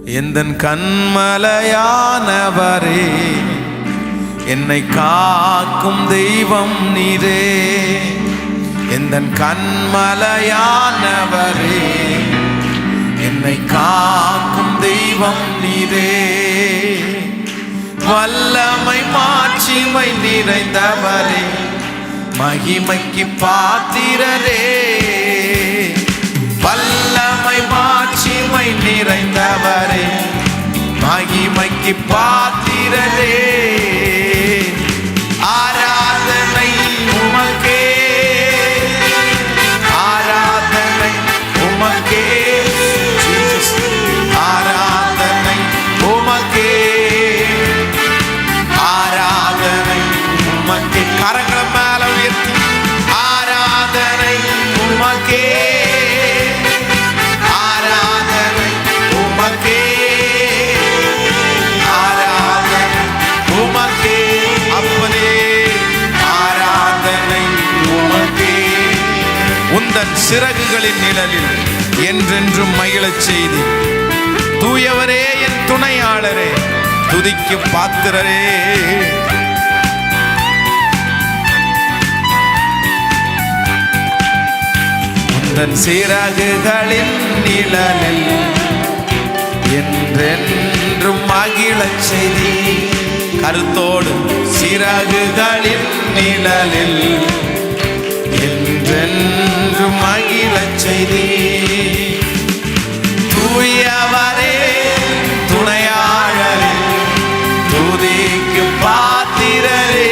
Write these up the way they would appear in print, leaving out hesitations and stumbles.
எந்தன் கண்மலையானவரே, என்னை காக்கும் தெய்வம் நீரே. எந்தன் கண்மலையானவரே, என்னை காக்கும் தெய்வம் நீரே. வல்லமை மாட்சிமை நிறைந்தவரே, மகிமைக்கு பாத்திரரே. வல்லமை மாட்சிமை நிறைந்தவரே, மகிமைக்கு பாத்திரரே. ஆராதனை உமக்கே, ஆராதனை உமக்கே, ஆராதனை உமக்கே, ஆராதனை உமக்கே. கரங்களை மேல உயர்த்தி ஆராதனை உமக்கே, ஆராதனை உமக்கே, ஆராதனை உமக்கே. அப்பனே ஆராதனை உமக்கே. உந்தன் சிறகுகளின் நிழலில் என்றென்றும் மகிழச் செய்தி. தூயவரே என் துணையாளரே, துதிக்கு பாத்திரரே. உந்தன் சிறகுகளின் நிழலில் என்றென்றும் மகிழச் செய்தி. கருத்தோடு சிறகுகளின் நிழலில் என்றென்றும் மகிழச் செய்தி. தூயவரே துணையாளரே, துதிக்கு பாத்திரரே.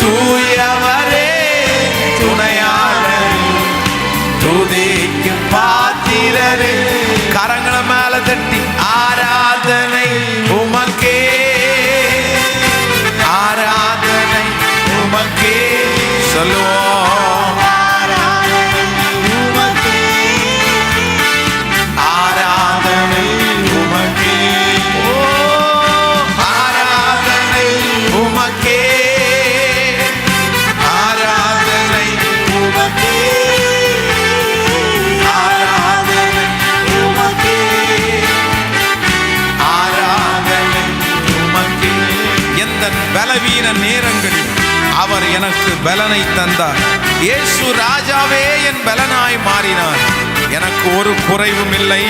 தூயவரே துணையாளரே, துதிக்கு பாத்திரரே. கரங்களை மேல தட்டி ஆராதனை உமக்கே, ஆராதனை உமக்கே சொல்லுவோம். ஆராதனை உமக்கே, ஓ ஆராதனை உமக்கே, ஆராதனை உமக்கே, ஆராதனை உமக்கே, ஆராதனை உமக்கே. எந்தன் பலவீன நேரங்களில் அவர் எனக்கு பலனை தந்தார். இயேசு ராஜாவே என் பலனாய் மாறினார். எனக்கு ஒரு குறைவும் இல்லை.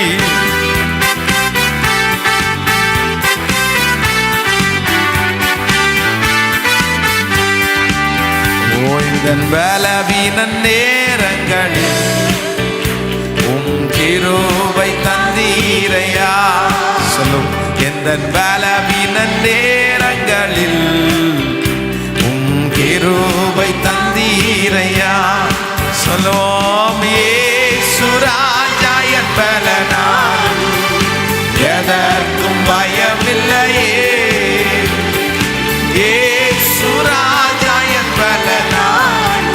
ஓய்ந்தன் பலவீன நேரங்களில் உம் கிருபை தந்தீரையா. சொல்லும் எந்தன் பலவீன நேரங்களில் கிருபை தந்தீரையா. சொல்லுவோம். இயேசு ராஜா என் பலனாய், எதற்கும் பயமில்லையே. இயேசு ராஜா என் பலனாய்,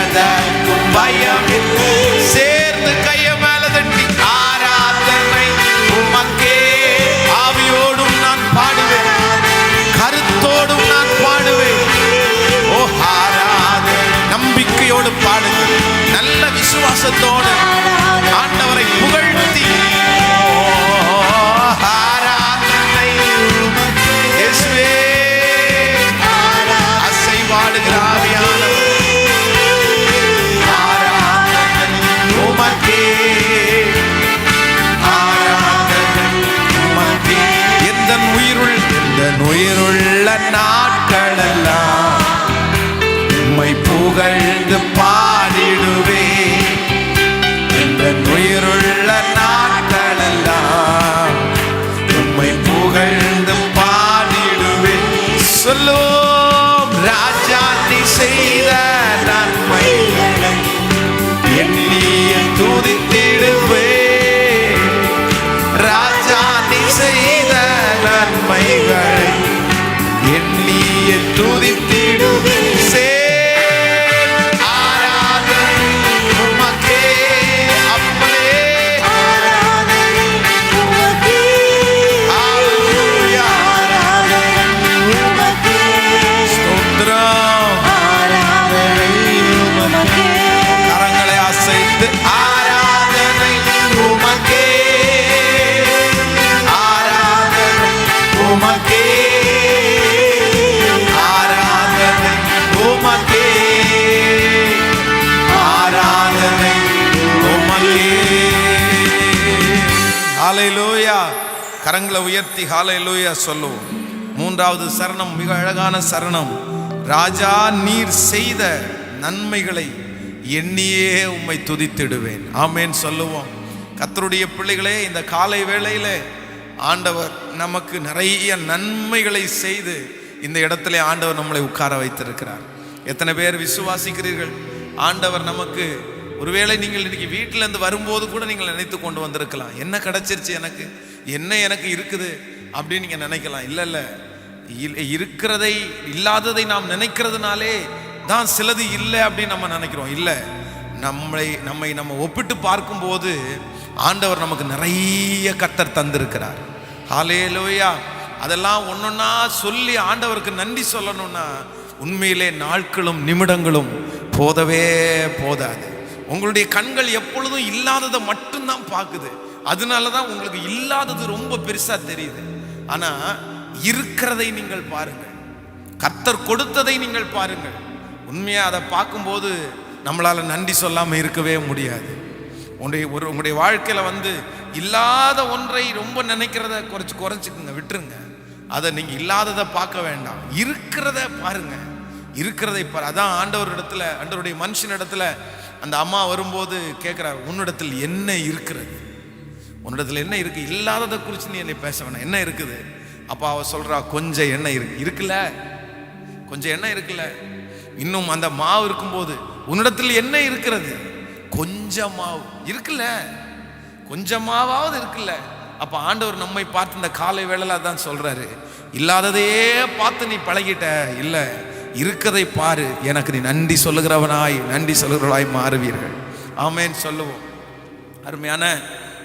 எதற்கும் பயமில்லை. சேர்ந்து கைய மேல தட்டி ஆராதனை உமக்கே. ஆவியோடும் நான் பாடுவேன், கருத்தோடும் நான் பாடுவேன். நம்பிக்கையோடு பாடுங்கள், நல்ல விசுவாசத்தோடு ஆண்டவரை புகழ்த்தி. ஆராதனை இயேசுவே, அசைவாடுகிற ஆவியானவர். ஆராதனை உமக்கே, ஆராதனை உமக்கே. எந்தன் உயிருள்ள நாட்களெல்லாம் உம்மை புகழ்ந்து பாடிடுவே. எந்தன் உயிருள்ள நாட்களெல்லாம் உம்மை புகழ்ந்து பாடிடுவே. சொல்லும் ராஜா நீ செய்த நன்மைகளை எண்ணிய துதித்திடுவே. ராஜா நீ செய்த நன்மைகளை ஹல்லேலூயா. கரங்களை உயர்த்தி ஹல்லேலூயா சொல்லுவோம். மூன்றாவது சரணம் மிக அழகான சரணம். ராஜா நீர் செய்த நன்மைகளை எண்ணியே உம்மை துதித்திடுவேன். ஆமேன் சொல்லுவோம். கர்த்தருடைய பிள்ளைகளே, இந்த காலை வேளையில ஆண்டவர் நமக்கு நிறைய நன்மைகளை செய்து இந்த இடத்துல ஆண்டவர் நம்மளை உட்கார வைத்திருக்கிறார். எத்தனை பேர் விசுவாசிக்கிறீர்கள்? ஆண்டவர் நமக்கு, ஒருவேளை நீங்கள் இன்னைக்கு வீட்டிலேருந்து வரும்போது கூட நீங்கள் நினைத்து கொண்டு வந்திருக்கலாம், என்ன கிடைச்சிருச்சு எனக்கு, என்ன எனக்கு இருக்குது அப்படின்னு நீங்கள் நினைக்கலாம். இல்லை, இருக்கிறதை இல்லாததை நாம் நினைக்கிறதுனாலே தான் சிலது இல்லை அப்படின்னு நம்ம நினைக்கிறோம். இல்லை, நம்ம ஒப்பிட்டு பார்க்கும்போது ஆண்டவர் நமக்கு நிறைய கர்த்தர் தந்திருக்கிறார். ஹல்லேலூயா. அதெல்லாம் ஒன்னொன்னா சொல்லி ஆண்டவருக்கு நன்றி சொல்லணும்னா உண்மையிலே நாட்களும் நிமிடங்களும் போதவே போதாது. உங்களுடைய கண்கள் எப்பொழுதும் இல்லாததை மட்டும்தான் பார்க்குது. அதனாலதான் உங்களுக்கு இல்லாதது ரொம்ப பெருசா தெரியுது. ஆனா இருக்கிறதை நீங்கள் பாருங்கள், கர்த்தர் கொடுத்ததை நீங்கள் பாருங்கள். உண்மையா அதை பார்க்கும்போது நம்மளால நன்றி சொல்லாம இருக்கவே முடியாது. உங்களுடைய வாழ்க்கையில இல்லாத ஒன்றை ரொம்ப நினைக்கிறத குறைச்சுக்குங்க, விட்டுருங்க. அதை நீங்க இல்லாததை பார்க்க வேண்டாம், இருக்கிறத பாருங்க, இருக்கிறதை பாரு. அதான் ஆண்டவருடைய மனுஷனிடத்துல அந்த அம்மா வரும்போது கேட்கிறார், உன்னிடத்தில் என்ன இருக்கிறது, உன்னிடத்துல என்ன இருக்கு, இல்லாததை குறித்து நீ என்னை பேச வேணாம், என்ன இருக்குது. அப்ப அவ சொல்றா, கொஞ்சம் எண்ணெய் இருக்குல்ல, கொஞ்சம் எண்ணெய் இருக்குல்ல, இன்னும் அந்த மாவு இருக்கும்போது உன்னிடத்தில் என்ன இருக்கிறது, கொஞ்சம் மாவு இருக்குல்ல, கொஞ்சம் மாவாவது இருக்குல்ல. அப்ப ஆண்டவர் நம்மை பார்த்து இந்த காலை வேளையில தான் சொல்றாரு, இல்லாததையே பார்த்து நீ பழகிட்ட, இல்ல இருக்கதை பாரு, எனக்கு நீ நன்றி சொல்லுகிறவளாய் மாறுவீர்கள். ஆமேன் சொல்லுவோம். அருமையான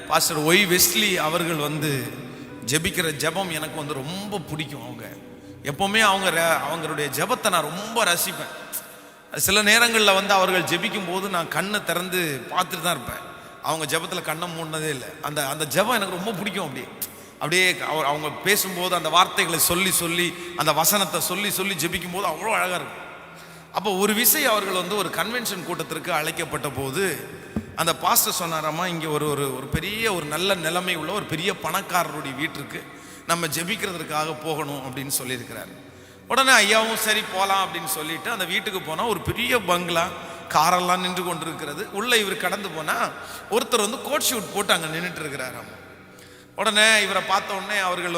பாஸ்டர் ஒய் வெஸ்லி அவர்கள் ஜெபிக்கிற ஜெபம் எனக்கு ரொம்ப பிடிக்கும். அவங்க எப்பவுமே அவங்களுடைய ஜெபத்தை நான் ரொம்ப ரசிப்பேன். சில நேரங்களில் அவர்கள் ஜெபிக்கும் போது நான் கண்ணை திறந்து பார்த்துட்டு தான் இருப்பேன். அவங்க ஜெபத்தில் கண்ணை மூடினதே இல்லை. அந்த ஜெபம் எனக்கு ரொம்ப பிடிக்கும். அப்படியே அவங்க பேசும்போது அந்த வார்த்தைகளை சொல்லி அந்த வசனத்தை சொல்லி ஜெபிக்கும் போது அவ்வளோ அழகாக இருக்கும். அப்போ ஒரு விஷயம் அவர்கள் ஒரு கன்வென்ஷன் கூட்டத்திற்கு அழைக்கப்பட்ட போது அந்த பாஸ்டர் சொன்னாராமா, இங்கே ஒரு பெரிய ஒரு நல்ல நிலைமை உள்ள ஒரு பெரிய பணக்காரருடைய வீட்டிற்கு நம்ம ஜெபிக்கிறதுக்காக போகணும் அப்படின்னு சொல்லியிருக்கிறாரு. உடனே ஐயாவும் சரி போகலாம் அப்படின்னு சொல்லிட்டு அந்த வீட்டுக்கு போனால் ஒரு பெரிய பங்களா, காரெல்லாம் நின்று கொண்டு இருக்கிறது. உள்ளே இவர் கடந்து போனால் ஒருத்தர் கோட் ஷூட் போட்டு அங்கே நின்றுட்டு இருக்கிறாராம். உடனே இவரை பார்த்த உடனே அவர்கள்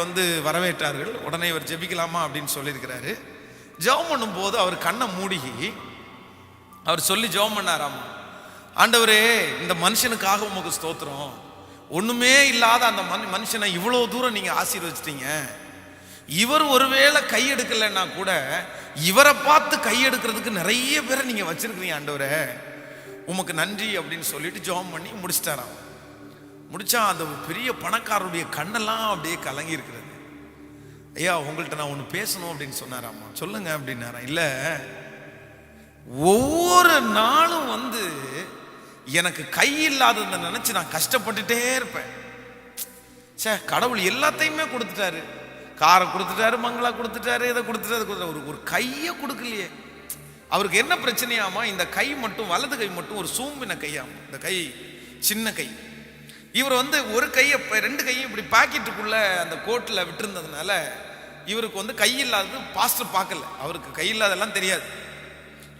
வரவேற்றார்கள். உடனே இவர் ஜெபிக்கலாமா அப்படின்னு சொல்லியிருக்கிறாரு. ஜெபம் பண்ணும் போது அவர் கண்ணை மூடிகி அவர் சொல்லி ஜெபம் பண்ணாராமா, ஆண்டவரே இந்த மனுஷனுக்காக உமக்கு ஸ்தோத்திரம், ஒண்ணுமே இல்லாத அந்த மனுஷனை இவ்வளோ தூரம் நீங்க ஆசீர்வச்சிட்டீங்க. இவர் ஒருவேளை கையெடுக்கலைன்னா கூட இவரை பார்த்து கையெடுக்கிறதுக்கு நிறைய பேரை நீங்க வச்சிருக்கிறீங்க ஆண்டவரே, உமக்கு நன்றி அப்படின்னு சொல்லிட்டு ஜெபம் பண்ணி முடிச்சிட்டாராம். முடிச்சா அந்த பெரிய பணக்காரருடைய கண்ணெல்லாம் அப்படியே கலங்கி இருக்கிறது. ஐயா, உங்கள்கிட்ட நான் ஒன்று பேசணும் அப்படின்னு சொன்னாராமா. சொல்லுங்க அப்படின்னாரா. இல்லை, ஒவ்வொரு நாளும் எனக்கு கை இல்லாததை நினைச்சு நான் கஷ்டப்பட்டுட்டே இருப்பேன். சே, கடவுள் எல்லாத்தையுமே கொடுத்துட்டாரு, காரை கொடுத்துட்டாரு, மங்களா கொடுத்துட்டாரு, இதை கொடுத்துட்டாரு, ஒரு கையை கொடுக்கலையே. அவருக்கு என்ன பிரச்சனையாமா, இந்த கை மட்டும், வலது கை மட்டும் ஒரு சூம்பின கையாமா. இந்த கை சின்ன கை. இவர் ஒரு கையை, ரெண்டு கையும் இப்படி பாக்கெட்டுக்குள்ள அந்த கோட்டில் விட்டுருந்ததுனால இவருக்கு கை இல்லாதது பாஸ்டர் பார்க்கல. அவருக்கு கை இல்லாதெல்லாம் தெரியாது.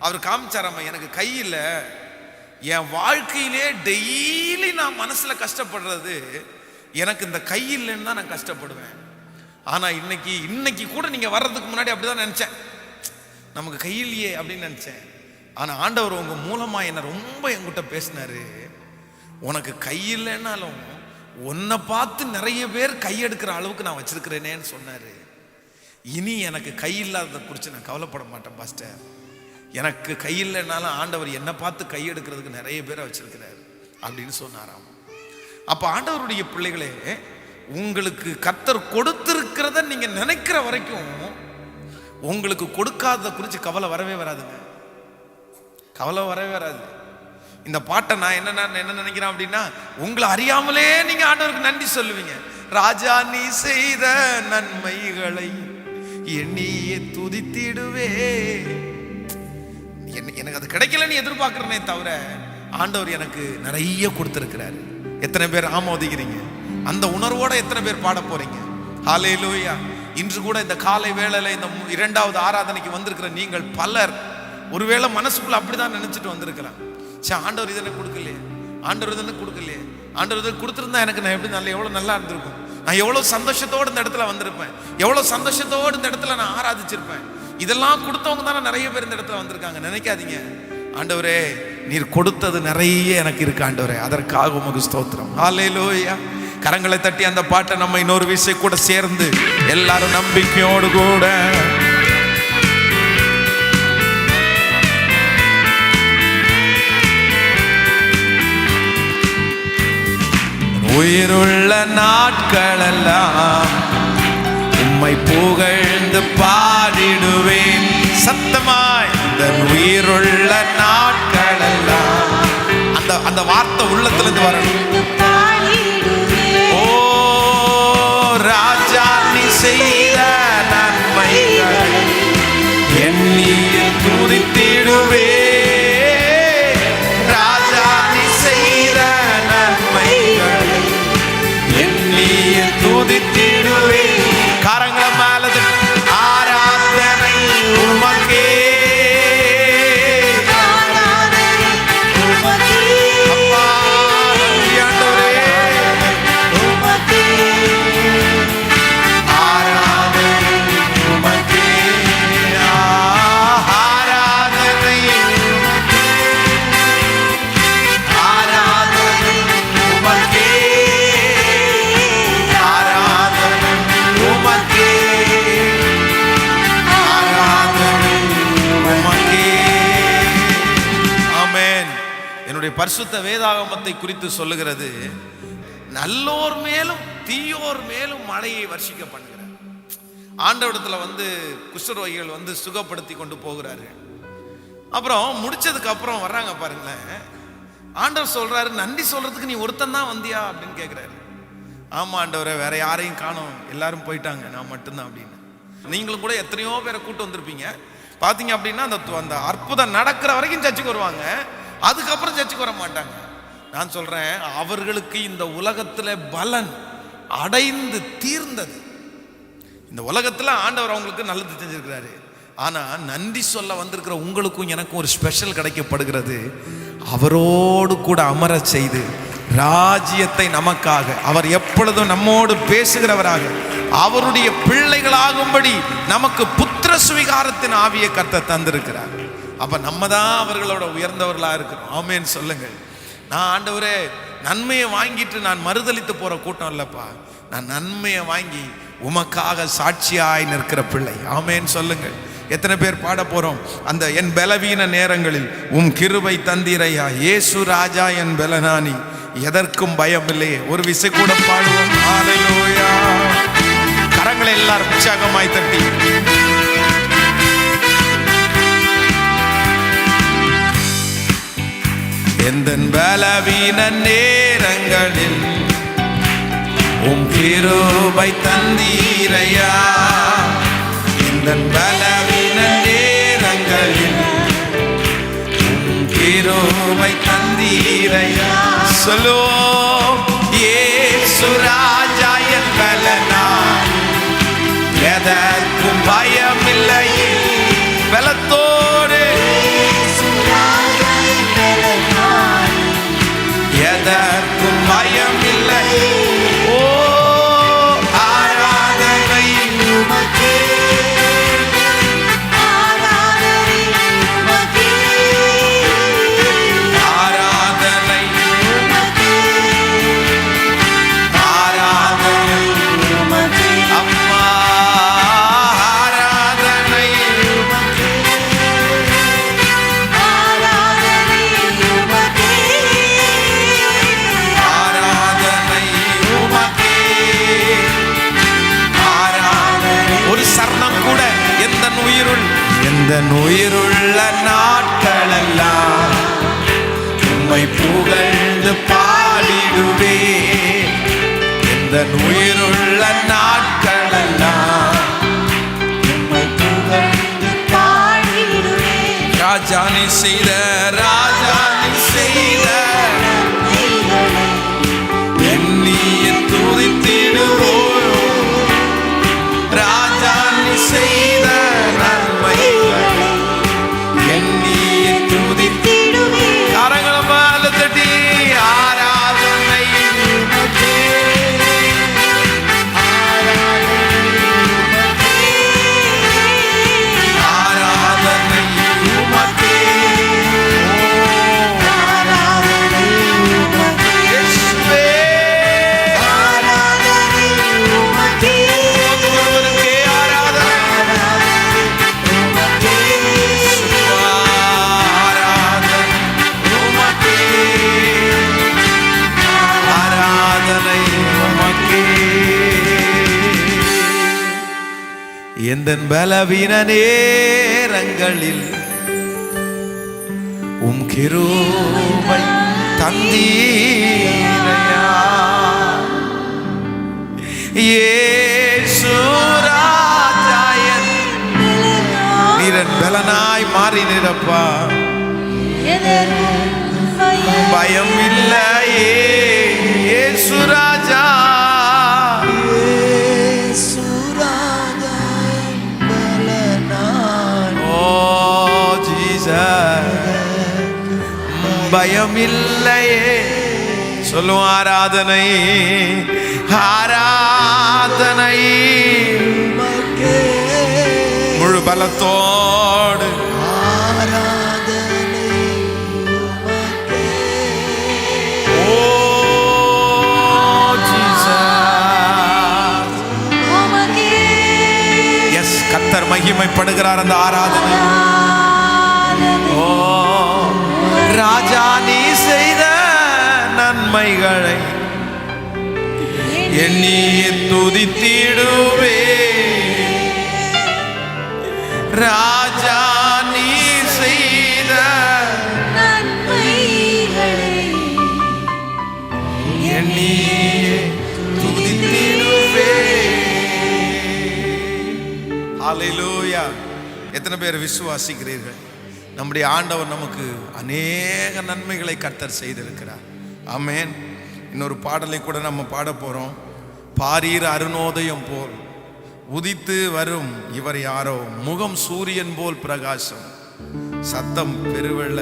அவர் காமிச்சாராமா, எனக்கு கை இல்லை, என் வாழ்க்கையிலே டெய்லி நான் மனசுல கஷ்டப்படுறது எனக்கு இந்த கை இல்லைன்னு தான் நான் கஷ்டப்படுவேன். ஆனா இன்னைக்கு கூட நீங்க வர்றதுக்கு முன்னாடி அப்படிதான் நினைச்சேன், நமக்கு கை இல்லையே அப்படின்னு நினைச்சேன். ஆனா ஆண்டவர் உங்க மூலமா என்ன ரொம்ப என்கிட்ட பேசினாரு. உனக்கு கை இல்லைன்னாலும் உன்னை பார்த்து நிறைய பேர் கையெடுக்கிற அளவுக்கு நான் வச்சிருக்கிறேனேன்னு சொன்னாரு. இனி எனக்கு கை இல்லாததை குறித்து நான் கவலைப்பட மாட்டேன் பாஸ்டர். எனக்கு கை இல்லைன்னாலும் ஆண்டவர் என்னை பார்த்து கையெடுக்கிறதுக்கு நிறைய பேரை வச்சிருக்கிறார் அப்படின்னு சொன்னாராம். அப்ப ஆண்டவருடைய பிள்ளைகளே, உங்களுக்கு கர்த்தர் கொடுத்திருக்கிறத நீங்க நினைக்கிற வரைக்கும் உங்களுக்கு கொடுக்காததை குறித்து கவலை வரவே வராதுங்க, கவலை வரவே வராது. இந்த பாட்டை நான் என்ன நினைக்கிறேன் அப்படின்னா, உங்களை அறியாமலே நீங்க ஆண்டவருக்கு நன்றி சொல்லுவீங்க. ராஜா நீ செய்த நன்மைகளை எண்ணியே துதித்திடுவே. எனக்கு அது கிடைக்கலன்னு எதிர்பார்க்கிறேனே தவிர ஆண்டவர் எனக்கு நிறைய கொடுத்திருக்கிறாரு. எத்தனை பேர் ஆமோதிக்கிறீங்க? அந்த உணர்வோட எத்தனை பேர் பாட போறீங்க? ஹல்லேலூயா. இன்று கூட இந்த காலை வேளையில இந்த இரண்டாவது ஆராதனைக்கு வந்திருக்கிற நீங்கள் பலர் ஒருவேளை மனசுக்குள்ள அப்படிதான் நினைச்சிட்டு வந்திருக்கலாம். ஆண்டவர் இதனை கொடுக்கலையே, ஆண்டவர் இதனை கொடுக்கலையே, ஆண்டவர் இதை கொடுத்துருந்தா எனக்கு நான் எப்படி எவ்வளவு நல்லா இருந்திருக்கும், நான் எவ்வளவு சந்தோஷத்தோடு இந்த இடத்துல வந்திருப்பேன், எவ்வளவு சந்தோஷத்தோடு இந்த இடத்துல நான் ஆராதிச்சிருப்பேன். இதெல்லாம் கொடுத்தவங்க தானே நிறைய பேர் இந்த இடத்துல வந்திருக்காங்க. நினைக்காதீங்க, ஆண்டவரே நீர் கொடுத்தது நிறைய எனக்கு இருக்கு ஆண்டவரே, அதற்காக உமக்கு ஸ்தோத்திரம். ஹல்லேலூயா. கரங்களை தட்டி அந்த பாட்டை நம்ம இன்னொரு விஷயம் கூட சேர்ந்து எல்லாரும் நம்பிக்கையோடு கூட உயிருள்ள நாட்களெல்லாம் உம்மை புகழ்ந்து பாடிடுவேன் சத்தமாய். இந்த உயிருள்ள நாட்களெல்லாம் அந்த வார்த்தை உள்ளத்துல இருந்து வரணும். ஓ ராஜா நீ செய்த நன்மைகள் எண்ணியே துதித்திடுவே, ராஜா நீ செய்த நன்மைகள் எண்ணியே துதித்திடுவே. கரங்கள மேலது ஆராதனை உமக்கே, பரிசுத்த வேதாகமத்தை குறித்து சொல்லுகிறது, நல்லோர் மேலும் தீயோர் மேலும் மழையை வர்ஷிக்க பண்ணுகிறார். ஆண்டவரிடத்துல குஷ்டரோகிகள் சுகப்படுத்தி கொண்டு போகிறாரு. அப்புறம் முடிச்சதுக்கு அப்புறம் வர்றாங்க பாருங்களேன், ஆண்டவர் சொல்றாரு, நன்றி சொல்றதுக்கு நீ ஒருத்தன் தான் வந்தியா அப்படின்னு கேட்கிறாரு. ஆமா ஆண்டவரை, வேற யாரையும் காணோம், எல்லாரும் போயிட்டாங்க, நான் மட்டும்தான் அப்படின்னு. நீங்களும் கூட எத்தனையோ பேரை கூட்டு வந்திருப்பீங்க. பாத்தீங்க அப்படின்னா அந்த அற்புதம் நடக்கிற வரைக்கும் சர்ச்சுக்கு வருவாங்க, அதுக்கப்புறம் சர்ச்சுக்கு வர மாட்டாங்க. நான் சொல்றேன், அவர்களுக்கு இந்த உலகத்துல பலன் அடைந்து தீர்ந்தது. இந்த உலகத்துல ஆண்டவர் அவங்களுக்கு நல்லது செஞ்சிருக்கிறாரு. ஆனா நன்றி சொல்ல வந்திருக்கிற உங்களுக்கும் எனக்கும் ஒரு ஸ்பெஷல் கிடைக்கப்படுகிறது. அவரோடு கூட அமர செய்து ராஜ்யத்தை நமக்காக, அவர் எப்பொழுதும் நம்மோடு பேசுகிறவராக, அவருடைய பிள்ளைகளாகும்படி நமக்கு புத்திர சுவிகாரத்தின் ஆவியை கர்த்தர் தந்திருக்கிறார். அப்ப நம்ம தான் அவர்களோட உயர்ந்தவர்களா இருக்கிறோம். ஆமேன்னு சொல்லுங்கள். நான் ஆண்டவரே நன்மையை வாங்கிட்டு நான் மறுதலித்து போற கூட்டம் இல்லப்பா, நான் நன்மையை வாங்கி உமக்காக சாட்சியாய் நிற்கிற பிள்ளை. ஆமேன்னு சொல்லுங்கள். எத்தனை பேர் பாட போறோம்? அந்த என் பலவீன நேரங்களில் உம் கிருபை தந்தீரையா, இயேசு ராஜா என் பலனானி, எதற்கும் பயம் இல்லையே. ஒரு விசை கூட பாடுவோம். ஹல்லேலூயா. கரங்களை எல்லாரும் உற்சாகமாய் தட்டி எந்தன் பலவீன நேரங்களில் உம் கிருபை தந்தீரையா, எந்தன் பலவீன நேரங்களில் உம் கிருபை தந்தீரையா. சொல்லுவோம், இயேசு ராஜா என் பலனானி, எதற்கும் பயமில்லையே. பலத்தோடு எதற்கும் பயம் இல்லை. ஓ ஆராதனை உமக்கே, ஆராதனை உமக்கே, ஆராதனை உமக்கே, ஆராதனை உமக்கே. அம்மா ஆராதனை உமக்கே, ஆராதனை உமக்கே, ஆராதனை உமக்கே, ஆராதனை. ஒரு சரணம் கூட, எந்த உயிருள்ள நாட்களெல்லாம் உம்மை புகழ்ந்து பாடிடுவே, எந்த உயிருள்ள நாட்களெல்லாம் உம்மை புகழ்ந்து பாடிடுவே. ராஜா நீ செய்த, ராஜா நீ செய்த எண்ணிய எந்தன் பலவீன நேரங்களில் உம் கிருபை தந்தீரையா. இயேசு ராஜா நீரன் பலனாய் மாறினப்பா, பயம் இல்லையே. இயேசு ராஜா பயம் இல்லையே. சொல்லும் ஆராதனை ஆராதனை முழு பலத்தோடு கர்த்தர் மகிமைப்படுகிறார் அந்த ஆராதனை. ஓ ராஜா நீ செய்த நன்மைகளை எண்ணி துதித்திடுவே. ராஜா நீ செய்த நன்மைகளை எண்ணி துதித்திடுவே. ஹல்லேலூயா. எத்தனை பேர் விசுவாசிக்கிறீர்கள்? நம்முடைய ஆண்டவர் நமக்கு அநேக நன்மைகளை கர்த்தர் செய்திருக்கிறார். ஆமென். இன்னொரு பாடலை கூட நம்ம பாட போறோம். பாரீர் அருணோதயம் போல் உதித்து வரும் இவர் யாரோ, முகம் சூரியன் போல் பிரகாசம், சத்தம் பெருவெள்ள.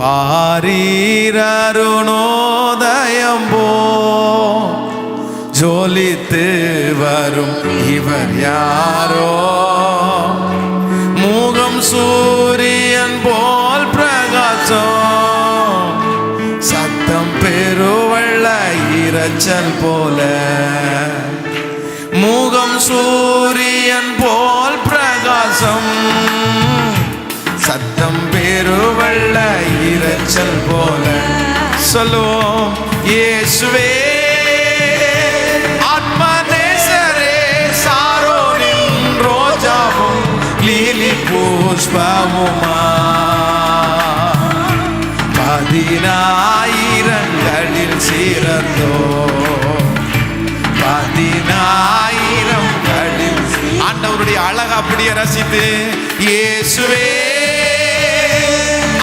பாரீர் அருணோதயம் போல் ஜொலித்து வரும் இவர் யாரோ, முகம் சூரியன் போல் பிரகாசம், சத்தம் பெருவெள்ள இரைச்சல் போல. முகம் சூரியன் போல் பிரகாசம், சத்தம் பெருவெள்ள இரைச்சல் போல. சொல்லுவோம் இயேசுவே லீலி புஷ்பமுமா, பதினாயிரங்களில் சிறந்தோ, பதினாயிரங்களில். ஆண்டவருடைய அழகு அப்படியே ரசித்து இயேசுவே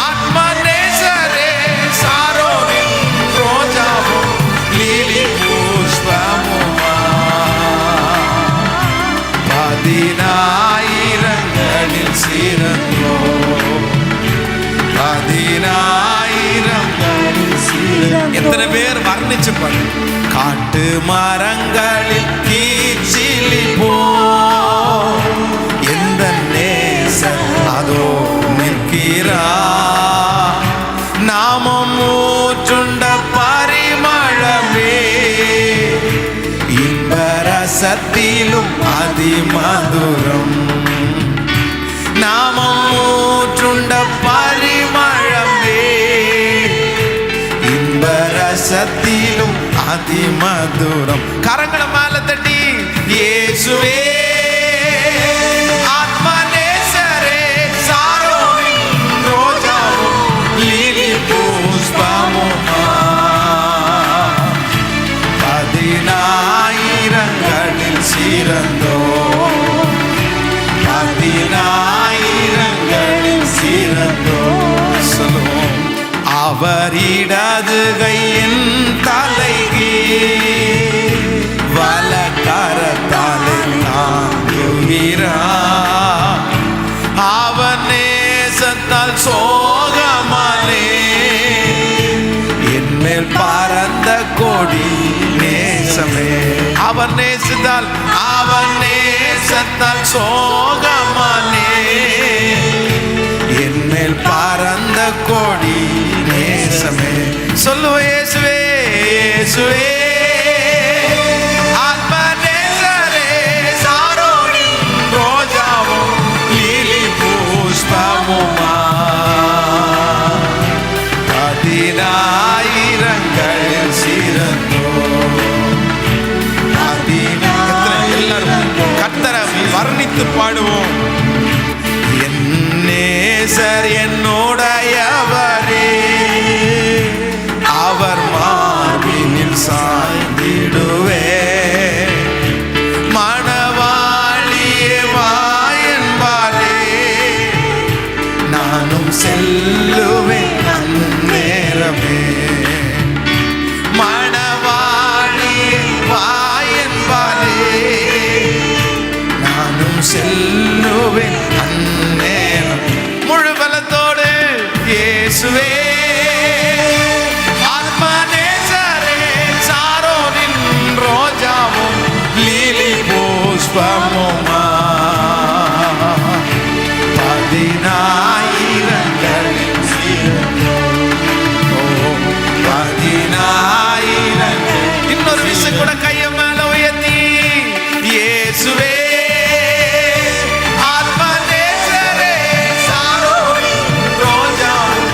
ஆத்மநேசரே சாரோனின் ரோஜாவும் லீலி புஷ்பமுமா, பதினாயிரங்களில் சிறந்தோ, பதினாயிரங்களில் சிறந்தோ. எத்தனை பேர் வர்ணிச்சு பாரு. காட்டு மரங்களில் கீச்சிலி போ, எந்த நேசர் அதோ நிற்கிறா, நாமம் ஊற்றுண்ட பரிமளமே, இன்பரசத்திலும் அதிமதுரம், நாமம் ஊற்றுண்ட பரிமளமே, இன்பரசத்திலும் அதிமதுரம். கரங்களை மேல தட்டி இயேசுவே ஆத்மநேசரே சாரோனின் ரோஜாவும் லீலி புஷ்பமுமா, பதினாயிரங்களில் சிறந்தோ, பதினாயிரங்களில் சிறந்தோ. சொல்லுவோம் அவர் இடது கையின் தலைகி வலக்கரத்தாலே தாங்குகிறார், அவர் நேசத்தால் சோகமாலே என்மேல் பறந்த கொடி நேசமே. அவர் நேசத்தால், அவர் நேசத்தால் சோகமாலே என்மேல் பறந்த கொடி நேசமே. சொல்லுவ இயேசுவே இயேசுவே ஆத்மநேசரே சாரோனின் ரோஜாவும் லீலி புஷ்பமுமா, பதினாயிரங்களில் சிறந்தோ, சேர்த்து பாடுவோம். என் நேசர் என்னுடையவரே, அவர் மார்பினில் சாய்ந்திடுவே. மணவாளியே வா என்பாரே, நானும் செல்லுவேன் அந்நேரமே. மணவாளியே வா என்பாரே, நானும் செல்லுவேன் அந்நேரம். முழு பலத்தோடு இயேசுவே ஆத்மநேசரே, சாரோனின் ரோஜாவும் லீலி புஷ்பமுமா, 10,000களின் இன்னொரு விஷயம் கூட கையை மேல உயர்த்தி இயேசுவே ஆத்மநேசரே, சாரோனின் ரோஜாவும்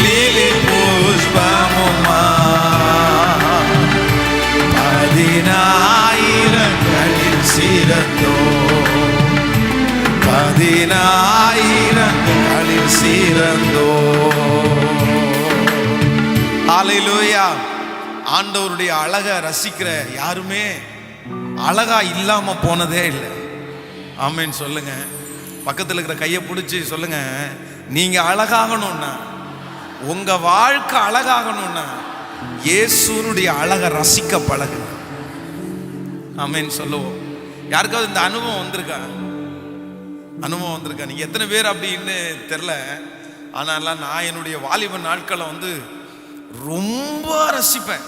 லீலி புஷ்பமுமா, 10,000களில் சிறந்தோ, 10,000களில் சிறந்தோ. ஹல்லேலூயா. ஆண்டவருடைய அழகை ரசிக்கிற யாருமே அழகா இல்லாம போனதே இல்லை. ஆமேன்னு சொல்லுங்க. பக்கத்தில் இருக்கிற கையை பிடிச்சி சொல்லுங்க, நீங்க அழகாகணும்னா, உங்க வாழ்க்கை அழகாகணும்னா இயேசுனுடைய அழகை ரசிக்க பழகு. ஆமேன்னு சொல்லுவோம். யாருக்காவது இந்த அனுபவம் வந்திருக்கா? அனுபவம் வந்திருக்கா? நீங்க எத்தனை பேர் அப்படின்னு தெரில. ஆனாலாம் நான் என்னுடைய வாலிப நாட்களை ரொம்ப ரசிப்பேன்.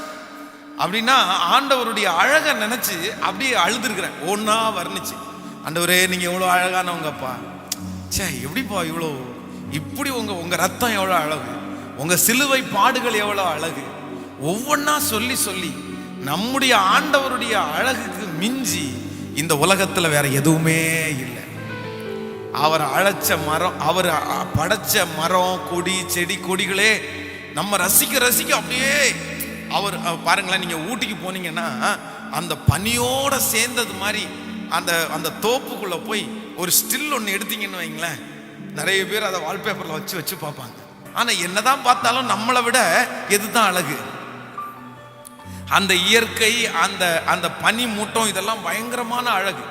அப்படின்னா ஆண்டவருடைய அழகை நினைச்சு அப்படியே அழுதுருக்கிறேன். ஒன்னா வர்ணிச்சு, ஆண்டவரே நீங்க எவ்வளோ அழகானவங்கப்பா, சே எப்படிப்பா இவ்வளோ, இப்படி உங்க ரத்தம் எவ்வளோ அழகு, உங்க சிலுவை பாடுகள் எவ்வளோ அழகு, ஒவ்வொன்னா சொல்லி சொல்லி நம்முடைய ஆண்டவருடைய அழகுக்கு மிஞ்சி இந்த உலகத்துல வேற எதுவுமே இல்லை. அவர் அழைச்ச மரம், அவர் படைச்ச மரம், கொடி, செடி, கொடிகளே நம்ம ரசிக்க ரசிக்க அப்படியே அவர் பாருங்களேன். நீங்க ஊட்டிக்கு போனீங்கன்னா அந்த பனியோட சேர்ந்தது மாதிரி அந்த தோப்புக்குள்ள போய் ஒரு ஸ்டில் ஒன்று எடுத்தீங்கன்னு வைங்களேன், நிறைய பேர் அதை வால்பேப்பர்ல வச்சு வச்சு பார்ப்பாங்க. ஆனா என்னதான் பார்த்தாலும் நம்மளை விட எதுதான் அழகு? அந்த இயற்கை, அந்த பனி மூட்டம், இதெல்லாம் பயங்கரமான அழகு.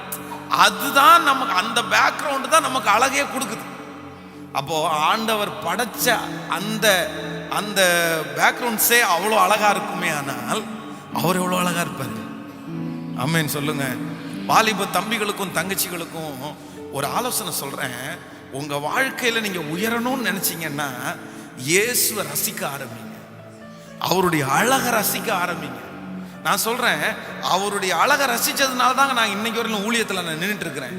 அதுதான் நமக்கு, அந்த பேக்ரவுண்டு தான் நமக்கு அழகே கொடுக்குது. அப்போ ஆண்டவர் படைச்ச அந்த பேக்ரவுண்ட்ஸே அவ்வளோ அழகா இருக்குமே, ஆனால் அவர் எவ்வளோ அழகா இருப்பாரு. ஆமேன்னு சொல்லுங்க. வாலிப தம்பிகளுக்கும் தங்கச்சிகளுக்கும் ஒரு ஆலோசனை சொல்றேன். உங்க வாழ்க்கையில நீங்க உயரணும்னு நினைச்சீங்கன்னா இயேசுவை ரசிக்க ஆரம்பிங்க, அவருடைய அழகை ரசிக்க ஆரம்பிங்க. நான் சொல்றேன், அவருடைய அழகை ரசிச்சதுனால தாங்க நான் இன்னைக்கு வரையிலும் ஊழியத்தில் நான் நின்றுட்டு இருக்கிறேன்.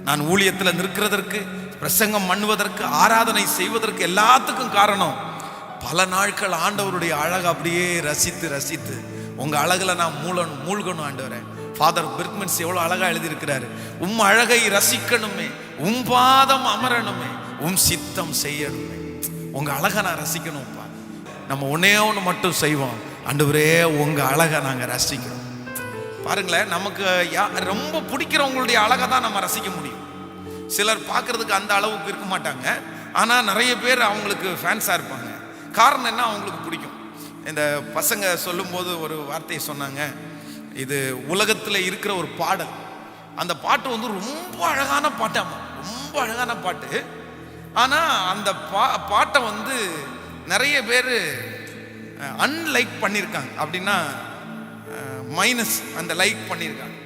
நான் ஊழியத்தில் நிற்கிறதற்கு, பிரசங்கம் பண்ணுவதற்கு, ஆராதனை செய்வதற்கு எல்லாத்துக்கும் காரணம் பல நாட்கள் ஆண்டவருடைய அழகை அப்படியே ரசித்து ரசித்து, உங்க அழகுல நான் மூழ்கணும் ஆண்டவரே. ஃபாதர் பிர்க்மன்ஸ் எவ்வளவு அழகா எழுதியிருக்கிறாரு, உம் அழகை ரசிக்கணுமே, உம் பாதம் அமரணுமே, உம் சித்தம் செய்யணுமே. உங்க அழகை நான் ரசிக்கணும்ப்பா. நம்ம ஒன்னே ஒன்று மட்டும் செய்வோம், ஆண்டவரே உங்க அழகை நாங்க ரசிக்கிறோம். பாருங்களேன், நமக்கு ரொம்ப பிடிக்கிறவங்களுடைய அழகை தான் நம்ம ரசிக்க முடியும். சிலர் பார்க்கறதுக்கு அந்த அளவுக்கு இருக்க மாட்டாங்க, ஆனா நிறைய பேர் அவங்களுக்கு ஃபேன்ஸா இருப்பாங்க. காரணம் என்ன? அவங்களுக்கு பிடிக்கும். இந்த பசங்க சொல்லும்போது ஒரு வார்த்தையை சொன்னாங்க, இது உலகத்தில் இருக்கிற ஒரு பாடல். அந்த பாட்டு ரொம்ப அழகான பாட்டாமா, ரொம்ப அழகான பாட்டு. ஆனால் அந்த பாட்டை நிறைய பேர் அன்லைக் பண்ணியிருக்காங்க. அப்படின்னா மைனஸ் அந்த லைக் பண்ணியிருக்காங்க.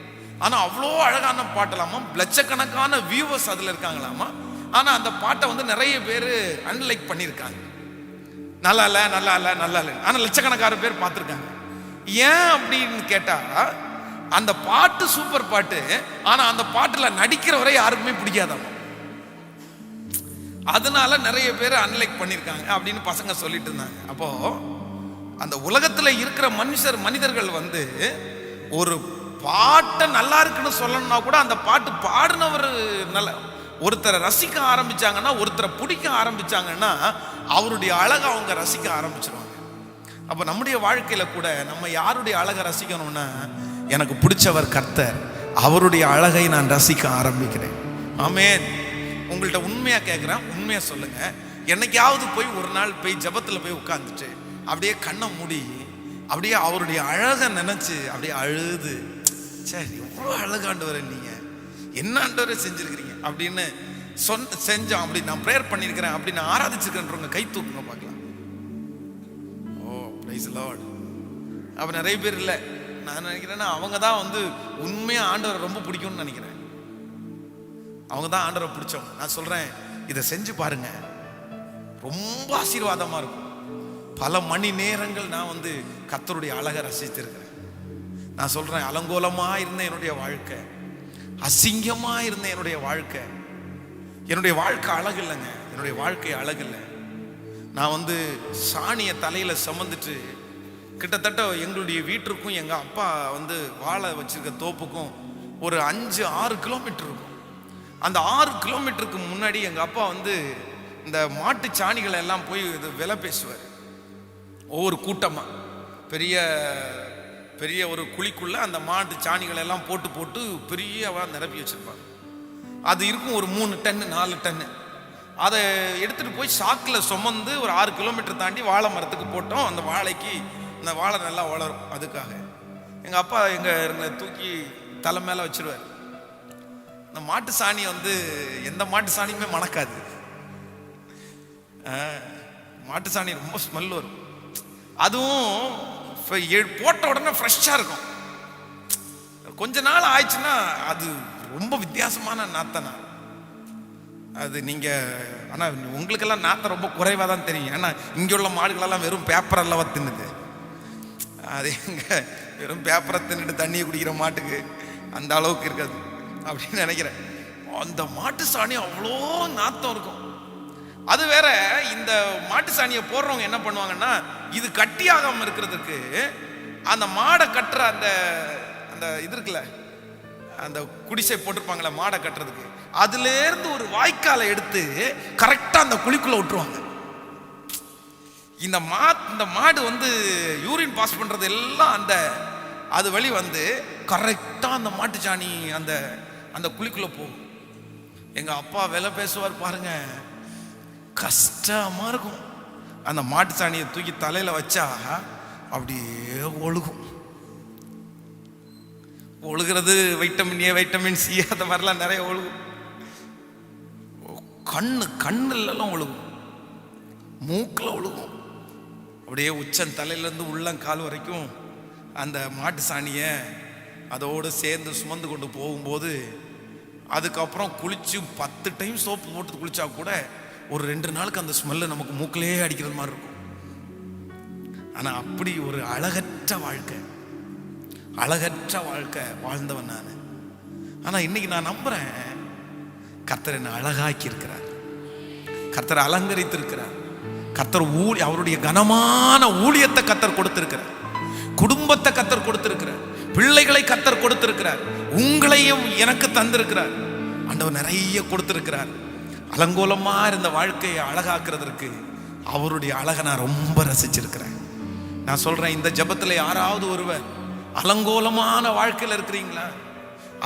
ஆனால் அவ்வளோ அழகான பாட்டலாமா, லட்சக்கணக்கான வியூவர்ஸ் அதில் இருக்காங்களாமா. ஆனால் அந்த பாட்டை நிறைய பேர் அன்லைக் பண்ணியிருக்காங்க. நல்லா இல்லை, நல்லா இல்லை, நல்லா இல்லை. ஆனால் லட்சக்கணக்கான பேர் பார்த்துருக்காங்க. ஏன் அப்படின்னு கேட்டா, அந்த பாட்டு சூப்பர் பாட்டு, ஆனா அந்த பாட்டுல நடிக்கிறவரை யாருக்குமே பிடிக்காதாம். அதனால நிறைய பேர் அன்லைக் பண்ணிருக்காங்க அப்படின்னு பசங்க சொல்லிட்டு இருந்தாங்க. அப்போ அந்த உலகத்துல இருக்கிற மனிதர்கள் ஒரு பாட்டை நல்லா இருக்குன்னு சொல்லணும்னா கூட அந்த பாட்டு பாடினவர் நல்ல, ஒருத்தரை ரசிக்க ஆரம்பிச்சாங்கன்னா, ஒருத்தரை பிடிக்க ஆரம்பிச்சாங்கன்னா அவருடைய அழகை அவங்க ரசிக்க ஆரம்பிச்சிருவாங்க. அப்போ நம்முடைய வாழ்க்கையில கூட நம்ம யாருடைய அழகை ரசிக்கணும்னா, எனக்கு பிடிச்சவர் கர்த்தர், அவருடைய அழகை நான் ரசிக்க ஆரம்பிக்கிறேன். ஆமென். உங்கள்ட்ட உண்மையா கேட்குறேன், உண்மையா சொல்லுங்க. என்னைக்காவது போய் ஒரு நாள் போய் ஜபத்தில் போய் உட்காந்துட்டு அப்படியே கண்ணை மூடி அப்படியே அவருடைய அழகை நினைச்சு அப்படியே அழுது, சரி எவ்வளோ அழகாண்டவரை நீங்க என்ன ஆண்டவரை செஞ்சிருக்கிறீங்க அப்படின்னு செஞ்சோம், அப்படி நான் ப்ரேயர் பண்ணியிருக்கிறேன், அப்படி நான் ஆராதிச்சிருக்கேன்றவங்க கை தூக்குங்க பார்க்கலாம். ஓ பிரைஸ் லார்ட். அப்போ நிறைய பேர் இல்லை, நான் நினைக்கிறேன்னா அவங்க தான் வந்து உண்மையாக ஆண்டவரை ரொம்ப பிடிக்கும்னு நினைக்கிறேன். அவங்க தான் ஆண்டவரை பிடிச்சவங்க. நான் சொல்கிறேன், இதை செஞ்சு பாருங்க, ரொம்ப ஆசீர்வாதமாக இருக்கும். பல மணி நேரங்கள் நான் வந்து கர்த்தருடைய அழகை ரசித்திருக்கிறேன். நான் சொல்கிறேன், அலங்கோலமாக இருந்த என்னுடைய வாழ்க்கை, அசிங்கமாக இருந்த என்னுடைய வாழ்க்கை, என்னுடைய வாழ்க்கை அழகு இல்லைங்க, என்னுடைய வாழ்க்கை அழகு இல்லை. நான் வந்து சாணியை தலையில் சுமந்துட்டு கிட்டத்தட்ட எங்களுடைய வீட்டிற்கும் எங்கள் அப்பா வந்து வாழை வச்சிருக்க தோப்புக்கும் ஒரு 5-6 கிலோமீட்டர் இருக்கும். அந்த 6 கிலோமீட்டருக்கு முன்னாடி எங்கள் அப்பா வந்து இந்த மாட்டு சாணிகளை எல்லாம் போய் இது விலை பேசுவார். ஒவ்வொரு கூட்டமாக பெரிய பெரிய ஒரு குழிக்குள்ளே அந்த மாட்டு சாணிகளை எல்லாம் போட்டு போட்டு பெரியவா நிரப்பி வச்சுருப்பாங்க. அது இருக்கும் ஒரு 3 டன்னு 4 டன்னு. அதை எடுத்துகிட்டு போய் சாக்கில் சுமந்து ஒரு 6 கிலோமீட்டர் தாண்டி வாழை மரத்துக்கு போட்டோம். அந்த வாழைக்கு இந்த வாழை நல்லா வளரும். அதுக்காக எங்கள் அப்பா எங்களை தூக்கி தலை மேலே வச்சிருவார். இந்த மாட்டு சாணி வந்து எந்த மாட்டு சாணியுமே மணக்காது. மாட்டு சாணி ரொம்ப ஸ்மெல் வரும். அதுவும் போட்ட உடனே ஃப்ரெஷ்ஷாக இருக்கும். கொஞ்ச நாள் ஆயிடுச்சுன்னா அது ரொம்ப வித்தியாசமான நாத்தனா அது. நீங்கள் ஆனால் உங்களுக்கெல்லாம் நாத்தம் ரொம்ப குறைவாக தான் தெரியும். ஏன்னா இங்கே உள்ள மாடுகளெல்லாம் வெறும் பேப்பர் அல்லவா தின்னுது. அது எங்கே வெறும் பேப்பரை தின்னுட்டு தண்ணியை குடிக்கிற மாட்டுக்கு அந்த அளவுக்கு இருக்காது அப்படின்னு நினைக்கிறேன். அந்த மாட்டு சாணி அவ்வளோ நாத்தம் இருக்கும். அது வேற, இந்த மாட்டு சாணியை போடுறவங்க என்ன பண்ணுவாங்கன்னா, இது கட்டியாகாமல் இருக்கிறதுக்கு அந்த மாடை கட்டுற அந்த அந்த இது இருக்குல்ல, அந்த குடிசை போட்டிருப்பாங்களே மாடை கட்டுறதுக்கு, அதுலேருந்து ஒரு வாய்க்காலை எடுத்து கரெக்டாக அந்த குழிக்குள்ள விட்டுருவாங்க. இந்த மாடு வந்து யூரின் பாஸ் பண்ணுறது எல்லாம் அந்த அது வழி வந்து கரெக்டாக அந்த மாட்டு சாணி அந்த அந்த குழிக்குள்ள போகும். எங்கள் அப்பா விலை பேசுவார் பாருங்க, கஷ்டமாக இருக்கும். அந்த மாட்டு சாணியை தூக்கி தலையில் வச்சா அப்படியே ஒழுகும். ஒழுகிறது வைட்டமின் ஏ, வைட்டமின் சி, அந்த மாதிரிலாம் நிறைய ஒழுகும். கண்ணுலாம் ஒழுகும், மூக்கில் ஒழுகும். அப்படியே உச்சன் தலையிலேருந்து உள்ளங்கால் வரைக்கும் அந்த மாட்டு சாணியை அதோடு சேர்ந்து சுமந்து கொண்டு போகும்போது, அதுக்கப்புறம் குளிச்சு 10 டைம் சோப்பு போட்டு குளிச்சா கூட ஒரு 2 நாளுக்கு அந்த ஸ்மெல்லு நமக்கு மூக்கிலே அடிக்கிறது மாதிரி இருக்கும். ஆனால் அப்படி ஒரு அழகற்ற வாழ்க்கை வாழ்ந்தவன் நான். ஆனால் இன்னைக்கு நான் நம்புறேன், கர்த்தர் என்னை அழகாக்கி இருக்கிறார், கர்த்தர் அலங்கரித்திருக்கிறார், கர்த்தர் அவருடைய கனமான ஊழியத்தை கர்த்தர் கொடுத்திருக்கிறார், குடும்பத்தை கர்த்தர் கொடுத்திருக்கிறார், பிள்ளைகளை கர்த்தர் கொடுத்திருக்கிறார், உங்களையும் எனக்கு தந்திருக்கிறார். ஆண்டவர் நிறைய கொடுத்திருக்கிறார். அலங்கோலமா இருந்த வாழ்க்கையை அழகாக்குறதற்கு அவருடைய அழகை நான் ரொம்ப ரசிச்சிருக்கிறேன். நான் சொல்றேன், இந்த ஜெபத்துல யாராவது ஒருவர் அலங்கோலமான வாழ்க்கையில் இருக்கிறீங்களா?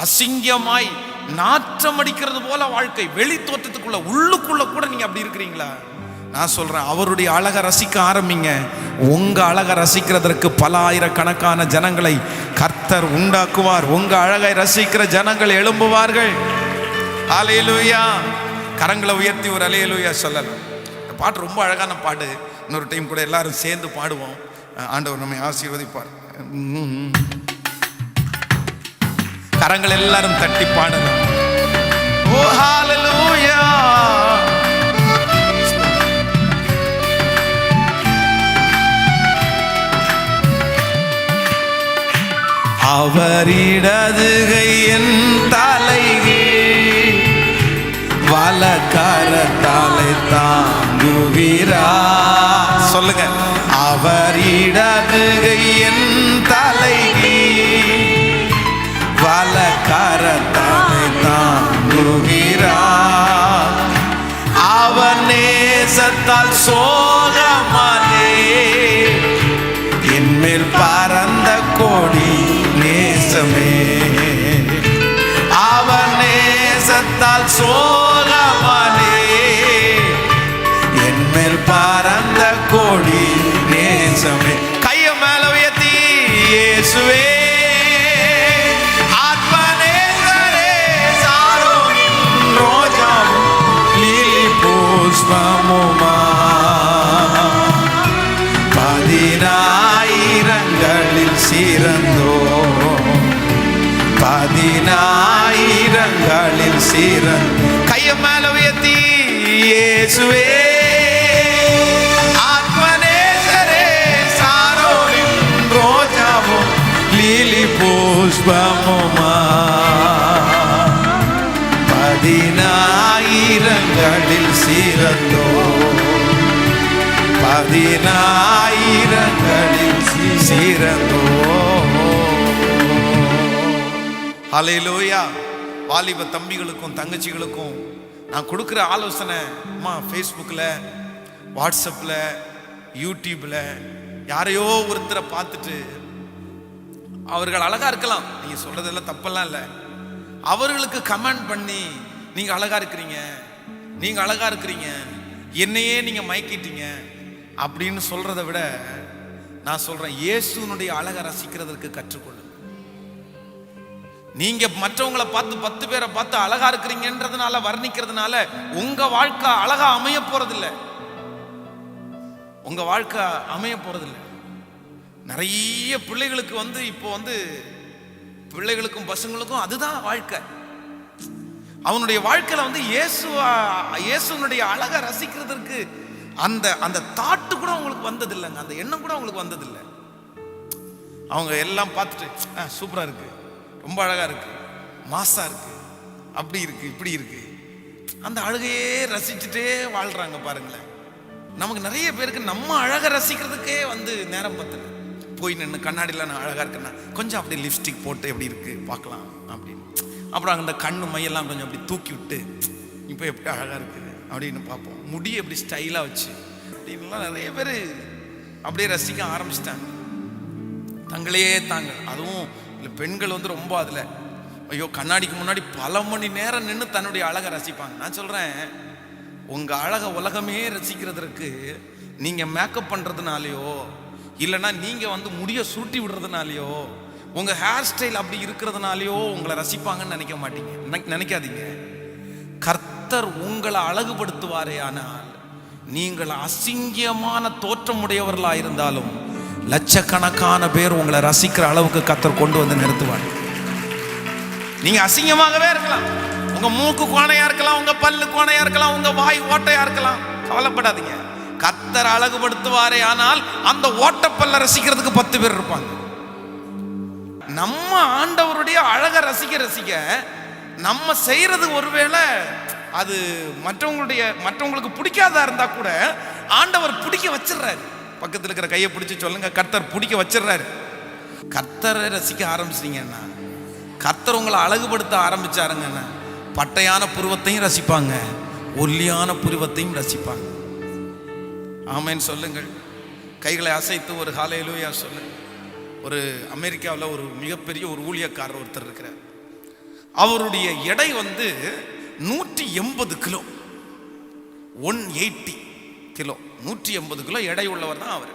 அசிங்கமாய் நாற்றம் அடிக்கிறது போல வாழ்க்கை, வெளி தோற்றத்துக்குள்ள உள்ளுக்குள்ள கூட நீங்க அப்படி இருக்கிறீங்களா? நான் சொல்றேன், அவருடைய அழகை ரசிக்க ஆரம்பிங்க. உங்க அழகை ரசிக்கிறதற்கு பல ஆயிரக்கணக்கான ஜனங்களை கர்த்தர் உண்டாக்குவார். உங்க அழகை ரசிக்கிற ஜனங்கள் எழும்புவார்கள். ஹல்லேலூயா. கரங்களை உயர்த்தி ஒரு ஹல்லேலூயா சொல்லலாம். இந்த பாட்டு ரொம்ப அழகான பாட்டு. இன்னொரு டைம் கூட எல்லாரும் சேர்ந்து பாடுவோம். ஆண்டவர் நம்மை ஆசீர்வதிப்பார். கரங்கள் எல்லாரும் தட்டி பாடலாம். ஓ ஹல்லேலூயா. அவர் இடதுகை என் தலைகே, வலக்கரத்தாலே தாங்குகிறார். சொல்லுங்க, அவர் இடதுகை என் தலைகே, வலக்கரத்தாலே தாங்குகிறார். அவர் நேசத்தால் சோகமலே என்மேல் பறந்த கொடி நேசமே. அவர் நேசத்தால் பதினாயிரங்களில் சிறந்தோம், பதினாயிரங்களில் சிறந்தோம். கைய மேல உயர்த்தி இயேசுவே ஆத்மநேசரே, சாரோனின் ரோஜாவும் லீலி புஷ்பமுமா, பதினாயிரங்களில் சிறந்தோம், பதினாயிரங்களில் சிறந்தோம். ஹல்லேலூயா. வாலிப தம்பிகளுக்கும் தங்கச்சிகளுக்கும் நான் கொடுக்குற ஆலோசனை, அம்மா ஃபேஸ்புக்கில், வாட்ஸ்அப்பில், யூடியூப்பில் யாரையோ ஒருத்தரை பார்த்துட்டு அவர்கள் அழகா இருக்கலாம், நீங்க சொல்றதெல்லாம் தப்பெல்லாம் இல்லை, அவர்களுக்கு கமெண்ட் பண்ணி நீங்க அழகா இருக்கிறீங்க, நீங்க அழகா இருக்கிறீங்க, என்னையே நீங்க மயக்கிட்டீங்க அப்படின்னு சொல்றதை விட நான் சொல்றேன், இயேசுனுடைய அழகை ரசிக்கிறதற்கு கற்றுக்கொள்ளுங்க. நீங்க மற்றவங்களை பார்த்து 10 பேரை பார்த்து அழகா இருக்கிறீங்கன்றதுனால வர்ணிக்கிறதுனால உங்க வாழ்க்கை அழகா அமைய போறதில்லை, உங்க வாழ்க்கை அமைய போறதில்லை. நிறைய பிள்ளைகளுக்கு இப்போ பிள்ளைகளுக்கும் பசங்களுக்கும் அதுதான் வாழ்க்கை. அவனுடைய வாழ்க்கையில இயேசுனுடைய அழகை ரசிக்கிறதுக்கு அந்த தாட்டு கூட உங்களுக்கு வந்ததில்லைங்க, அந்த எண்ணம் கூட உங்களுக்கு வந்ததில்லை. அவங்க எல்லாம் பார்த்துட்டு சூப்பரா இருக்கு, ரொம்ப அழகா இருக்கு, மாசா இருக்கு, அப்படி இருக்கு, இப்படி இருக்கு, அந்த அழகையே ரசிச்சுட்டே வாழ்றாங்க. பாருங்களேன், நமக்கு நிறைய பேருக்கு நம்ம அழகை ரசிக்கிறதுக்கே நேரம் பத்தல. போய் நின்று கண்ணாடியில் நான் அழகா இருக்கேன்னா கொஞ்சம் அப்படி லிப்ஸ்டிக் போட்டு எப்படி இருக்கு பார்க்கலாம் அப்படின்னு, அப்புறம் அந்த கண்ணு மையெல்லாம் கொஞ்சம் அப்படி தூக்கி விட்டு இப்போ எப்படி அழகா இருக்குது அப்படின்னு பார்ப்போம். முடி எப்படி ஸ்டைலாக வச்சு அப்படின்லாம் நிறைய பேர் அப்படியே ரசிக்க ஆரம்பிச்சிட்டாங்க தங்களையே தாங்க. அதுவும் இல்லை, பெண்கள் ரொம்ப அதில் ஐயோ கண்ணாடிக்கு முன்னாடி பல மணி நேரம் நின்று தன்னுடைய அழகை ரசிப்பாங்க. நான் சொல்கிறேன், உங்கள் அழகை உலகமே ரசிக்கிறதுக்கு நீங்கள் மேக்கப் பண்ணுறதுனாலையோ இல்லைன்னா நீங்கள் முடியை சுருட்டி விடுறதுனாலையோ உங்கள் ஹேர் ஸ்டைல் அப்படி இருக்கிறதுனாலையோ உங்களை ரசிப்பாங்கன்னு நினைக்க மாட்டீங்க, நினைக்காதீங்க. கர்த்தர் உங்களை அழகுபடுத்துவாரே ஆனால் நீங்கள் அசிங்கமான தோற்றமுடையவர்களாக இருந்தாலும் லட்சக்கணக்கான பேர் உங்களை ரசிக்கிற அளவுக்கு கர்த்தர் கொண்டு வந்து நிறுத்துவார். நீங்க அசிங்கமாகவே இருக்கலாம், உங்க மூக்கு கோணையா இருக்கலாம், உங்க பல்லு கோணையா இருக்கலாம், உங்க வாய் ஓட்டையா இருக்கலாம், கவலைப்படாதீங்க. கர்த்தர் அழகுபடுத்துவாரே ஆனால் அந்த ஓட்டப்பல்ல ரசிக்கிறதுக்கு 10 பேர் இருப்பாங்க. நம்ம ஆண்டவருடைய அழகை ரசிக்க நம்ம செய்யறது ஒருவேளை அது மற்றவங்களுக்கு பிடிக்காதா இருந்தா கூட ஆண்டவர் பிடிக்க வச்சிடுறாரு. பக்கத்தில் இருக்கிற கையை பிடிச்சி சொல்லுங்க, கர்த்தர் பிடிக்க வச்சிடுறாரு. கர்த்தரை ரசிக்க ஆரம்பிச்சிட்டீங்கன்னா, கர்த்தர் உங்களை அழகுபடுத்த ஆரம்பிச்சாருங்கன்னா பட்டையான புருவத்தையும் ரசிப்பாங்க, ஒல்லியான புருவத்தையும் ரசிப்பாங்க. ஆமேன்னு சொல்லுங்கள். கைகளை அசைத்து ஒரு ஹல்லேலூயா சொல்லுங்க. ஒரு அமெரிக்காவில் ஒரு மிகப்பெரிய ஒரு ஊழியக்காரர் ஒருத்தர் இருக்கிறார். அவருடைய எடை 180 கிலோ, 180 கிலோ, 180 கிலோ எடை உள்ளவர் தான் அவர்.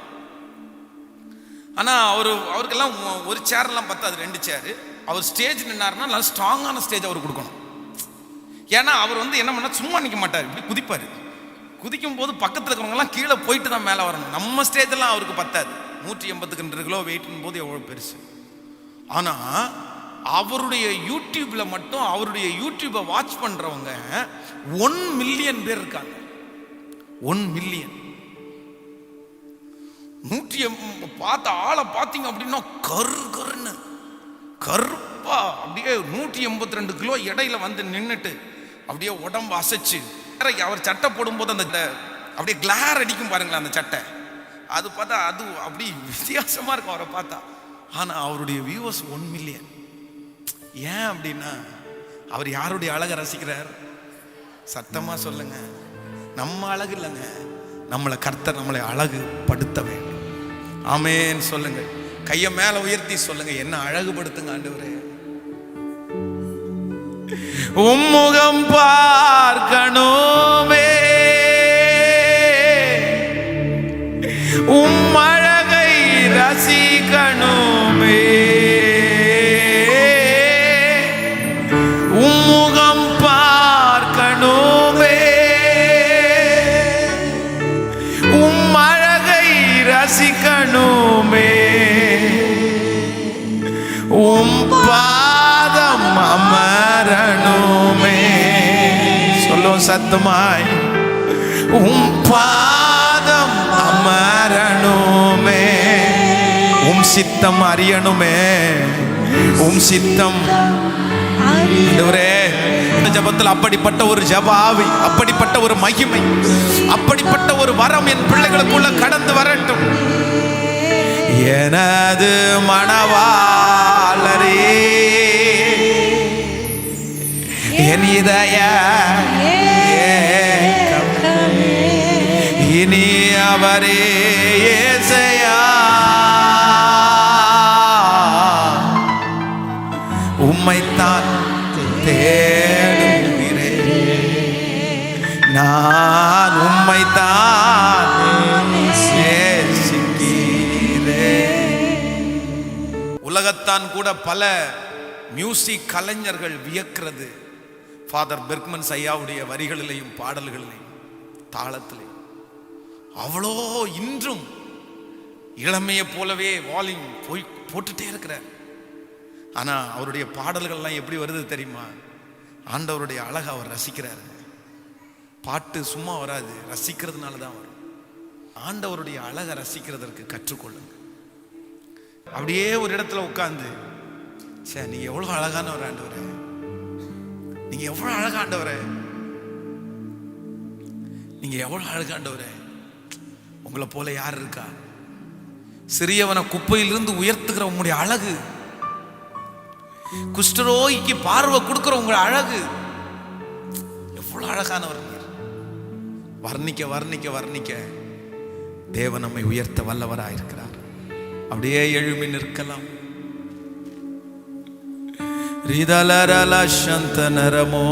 ஆனால் அவருக்கெல்லாம் ஒரு சேர்லாம் பார்த்தா அது 2 சேரு. அவர் ஸ்டேஜ் நின்னாருன்னா நல்லா ஸ்ட்ராங்கான ஸ்டேஜ் அவர் கொடுக்கணும். ஏன்னா அவர் என்ன பண்ண சும்மா நிற்க மாட்டார், இப்படி குதிப்பார். குதிக்கும் போது பக்கத்தில் இருக்கிறவங்கலாம் கீழே போயிட்டு தான் மேலே வரணும். நம்ம ஸ்டேஜெல்லாம் அவருக்கு பத்தாது. 182 கிலோ வெயிட்டும் போது எவ்வளோ பெருசு. ஆனால் அவருடைய யூடியூப்ல மட்டும் அவருடைய யூடியூபை வாட்ச் பண்றவங்க 1 மில்லியன் பேர் இருக்காங்க. 1 மில்லியன். பார்த்த ஆளை பார்த்தீங்க அப்படின்னா கருன்னு கருப்பா அப்படியே 182 கிலோ எடையில நின்றுட்டு அப்படியே உடம்பு அசைச்சு அவர் சட்டை போடும்போது அந்த அப்படியே கிளார் அடிக்கும் பாருங்களேன் அந்த சட்டை. அது பார்த்தா அது அப்படி வித்தியாசமா இருக்கும் அவரை பார்த்தா. ஆனா அவருடைய வியூவர்ஸ் 1 மில்லியன். ஏன் அப்படின்னா அவர் யாருடைய அழகை ரசிக்கிறார்? சத்தமா சொல்லுங்க, நம்ம அழகு இல்லைங்க, நம்மளை கர்த்தர் நம்மளை அழகு படுத்த வேண்டும். ஆமேன் சொல்லுங்க. கையை மேல உயர்த்தி சொல்லுங்க, என்ன அழகுபடுத்துங்க ஆண்டவரே. உம்முகம் பார்க்கணுமே, உம் அழகை ரசிக்கணுமே, உம்முகம் பார்க்கணுமே, உம் அழகை ரசிக்கணும். சத்தமாய் உம் பாதம் அமரணுமே, உம் சித்தம் அறியணுமே, உம் சித்தம். இந்த ஜபத்தில் அப்படிப்பட்ட ஒரு ஜபாவி, அப்படிப்பட்ட ஒரு மகிமை, அப்படிப்பட்ட ஒரு வரம் என் பிள்ளைகளுக்குள்ள கடந்து வரட்டும். எனது மணவாளரே, என் இதய இனி அவரே ஏசையா, உம்மைத்தான் தேடுகிறேன், நான் உம்மைத்தான் நேசிக்கிறேன். உலகத்தான் கூட பல மியூசிக் கலைஞர்கள் வியக்கிறது ஃபாதர் பெர்க்மன்ஸ் ஐயாவுடைய வரிகளிலையும் பாடல்களிலையும் தாளத்திலையும். அவ்வளோ இன்றும் இளமையை போலவே வால்யூம் போட்டுட்டே இருக்கிறார். ஆனா அவருடைய பாடல்கள்லாம் எப்படி வருது தெரியுமா? ஆண்டவருடைய அழகை அவர் ரசிக்கிறாரு. பாட்டு சும்மா வராது, ரசிக்கிறதுனால தான் வரும். ஆண்டவருடைய அழகை ரசிக்கிறதற்கு கற்றுக்கொள்ளுங்க. அப்படியே ஒரு இடத்துல உட்கார்ந்து, சே நீங்க எவ்வளவு அழகானவர் ஆண்டவரே, நீங்க எவ்வளவு அழகாண்டவரே, நீங்க எவ்வளவு அழகாண்டவரே, உங்களை போல யார் இருக்கா? சிறியவனை குப்பையிலிருந்து உயர்த்துகிற உங்களுடைய அழகு, குஷ்டரோகிக்கு பார்வை கொடுக்கிற உங்கள் அழகு, எவ்வளவு அழகானவர். வர்ணிக்க வர்ணிக்க வர்ணிக்க தேவன் நம்மை உயர்த்த வல்லவராயிருக்கிறார். அப்படியே எழுமி நிற்கலாம். ரிதலரல சந்த நரமோ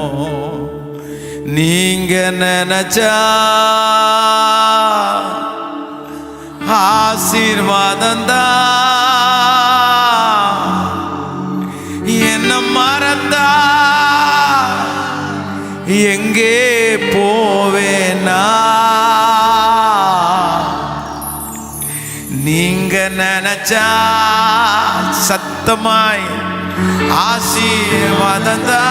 நீங்க நினைச்சா ஆசீர்வாதந்தா, என்ன மறந்தா எங்கே போவேனா, நீங்க நினைச்சா சத்தமாய் ஆசீர்வாதந்தா,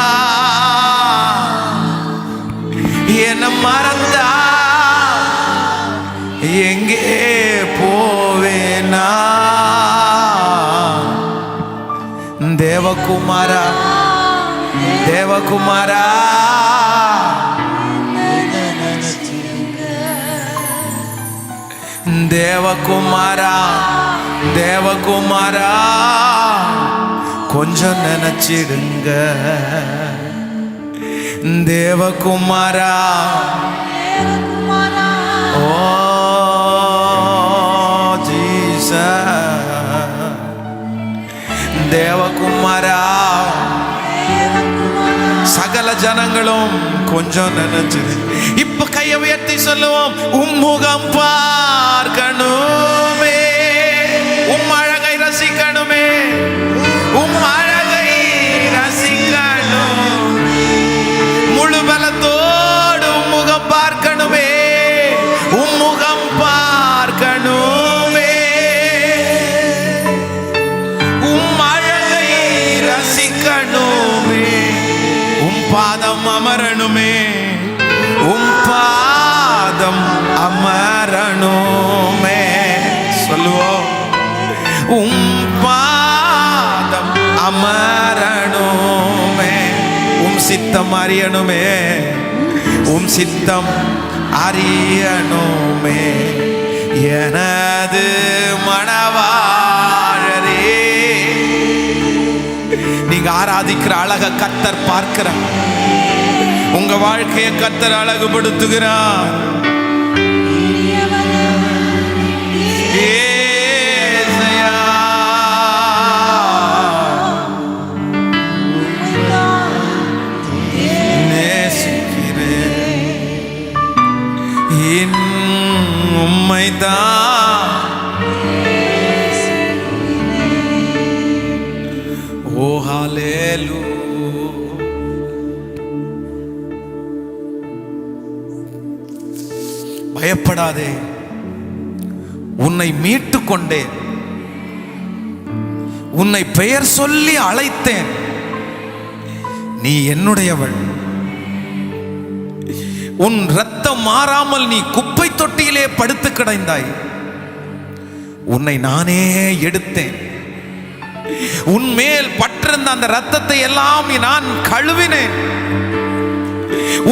என்ன மறந்தா எங்கே போவேனா. தேவகுமாரா தேவகுமாரா தேவகுமாரா தேவகுமாரா கொஞ்சம் நினைச்சிடுங்க. தேவகுமாரா ஓ ஜீசஸ், தேவகுமாரா சகல ஜனங்களும் கொஞ்சம் நினைச்சிடு. இப்ப கையை உயர்த்தி சொல்லுவோம், உம்முகம் பார்க்கணுமே, உம் அழகை ரசிக்கணுமே, உம் அழகை ரசிக்கணும், முழு பலத்தோடு உம்முகம் பார்க்கணுமே, உம்முகம் பார்க்கணுமே, உம் அழகை ரசிக்கணுமே, உம் பாதம் அமரணுமே, உம் பாதம் அமரணுமே. சொல்லுவோம், உம் பாதம் அமரணுமே, உம் சித்தம் அறியணுமே, உம் சித்தம் அறியணுமே. எனது மணவாளரே, நீங்க ஆராதிக்கிற அழக கர்த்தர் பார்க்கிறார். உங்க வாழ்க்கையை கர்த்தர் அழகுபடுத்துகிறார். உம்மைதான் ஓ ஹல்லேலூயா. பயப்படாதே, உன்னை மீட்டு கொண்டேன், உன்னை பெயர் சொல்லி அழைத்தேன், நீ என்னுடையவள். உன் இரத்தம் மாறாமல் நீ குப்பை தொட்டியிலே படுத்து கிடந்தாய். உன்னை நானே எடுத்தேன். உன்மேல் பற்றிருந்த அந்த இரத்தத்தை எல்லாம் நான் கழுவினேன்.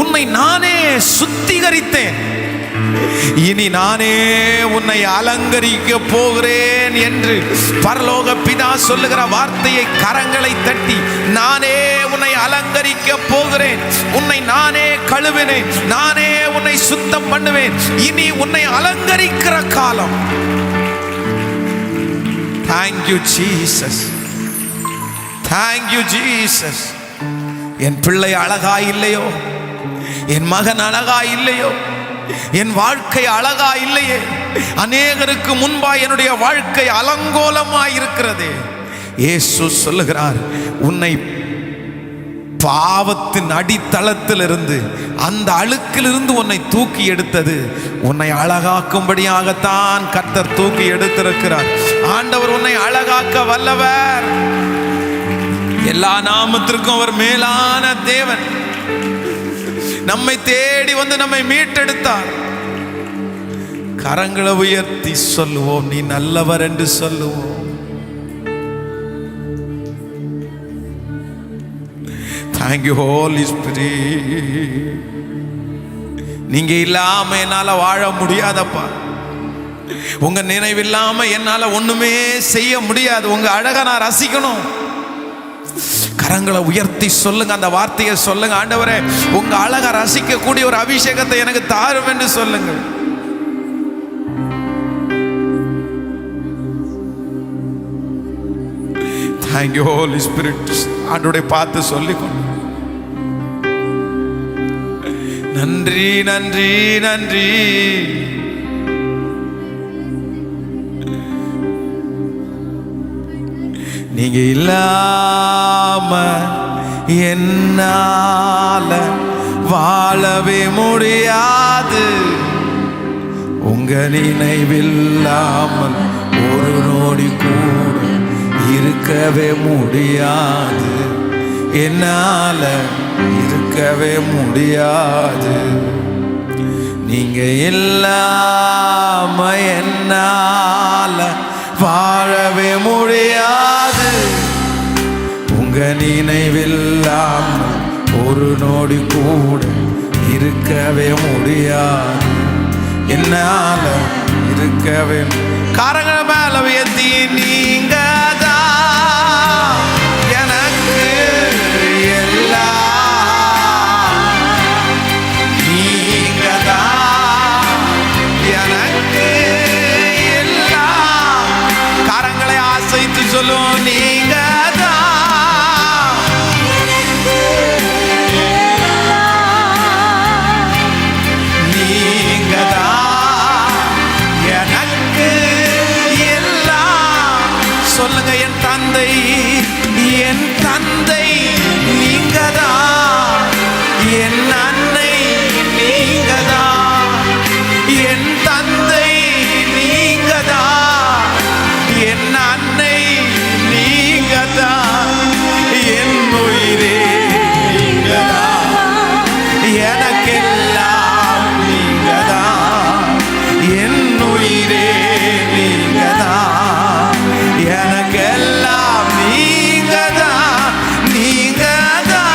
உன்னை நானே சுத்திகரித்தேன். இனி நானே உன்னை அலங்கரிக்க போகிறேன் என்று பரலோக பிதா சொல்லுகிற வார்த்தையை கரங்களை தட்டி, நானே உன்னை அலங்கரிக்க போகிறேன், உன்னை நானே கழுவினேன், நானே உன்னை சுத்தம் பண்ணுவேன், இனி உன்னை அலங்கரிக்கிற காலம். Thank you Jesus. Thank you Jesus. என் பிள்ளை அழகா இல்லையோ, என் மகன் அழகா இல்லையோ, என் வாழ்க்கை அழகா இல்லையே, அநேகருக்கு முன்பாய் என்னுடைய வாழ்க்கை அலங்கோலமாய் இருக்கிறது. இயேசு சொல்லுகிறார், உன்னை பாவத்தின் அடித்தளத்திலிருந்து, அந்த அழுக்கிலிருந்து உன்னை தூக்கி எடுத்தது உன்னை அழகாக்கும்படியாகத்தான் கர்த்தர் தூக்கி எடுத்திருக்கிறார். ஆண்டவர் உன்னை அழகாக்க வல்லவர். எல்லா நாமத்திற்கும் அவர் மேலான தேவன். நம்மை தேடி வந்து நம்மை மீட்டெடுத்தார். கரங்களை உயர்த்தி சொல்லுவோம், நீ நல்லவர் என்று சொல்லுவோம். Thank you Holy Spirit. நீங்க இல்லாம என்னால வாழ முடியாதப்பா. உங்க நினைவில்லாம என்னால ஒண்ணுமே செய்ய முடியாது. உங்க அழகை நான் ரசிக்கணும். கரங்களை உயர்த்தி சொல்லுங்க, அந்த வார்த்தையை சொல்லுங்க. ஆண்டவரே, உங்க அழகை ரசிக்க கூடிய ஒரு அபிஷேகத்தை எனக்கு தாரும் என்று சொல்லுங்க. Thank you Holy Spirit. ஆண்டவரை பார்த்து சொல்லிக்கொண்டு, நன்றி நன்றி நன்றி. நீங்க இல்லாம என்னால வாழவே முடியாது. உங்க நினைவில்லாமல் ஒரு நொடி கூட இருக்கவே முடியாது. என்னால இருக்கவே முடியாது. நீங்க இல்லாம என்னால வாழவே முடியாது. உங்க நினைவில்லாமல் ஒரு நொடி கூட இருக்கவே முடியாது. என்னால இருக்கவே. கரங்கள் மேல உயர்த்தி, நீங்க தான் எனக்கு எல்லாம், நீங்க தான் எனக்கு எல்லாம். கரங்களை ஆசைத்து சொல்லுவோம், நீங்க தான், நீங்க தான் எனக்கு எல்லாம். சொல்லுங்க, என் தந்தை, என் தந்தை நீங்க தான், என் அன்னை நீங்க தான், என் தந்தை நீங்க தான், என் அன்னை நீங்க தான், என் உயிரே நீங்க தான், எனக்கெல்லாம் நீங்க தான், என் உயிரே நீங்க தான், எனக்கெல்லாம் நீங்க தான், நீங்க தான்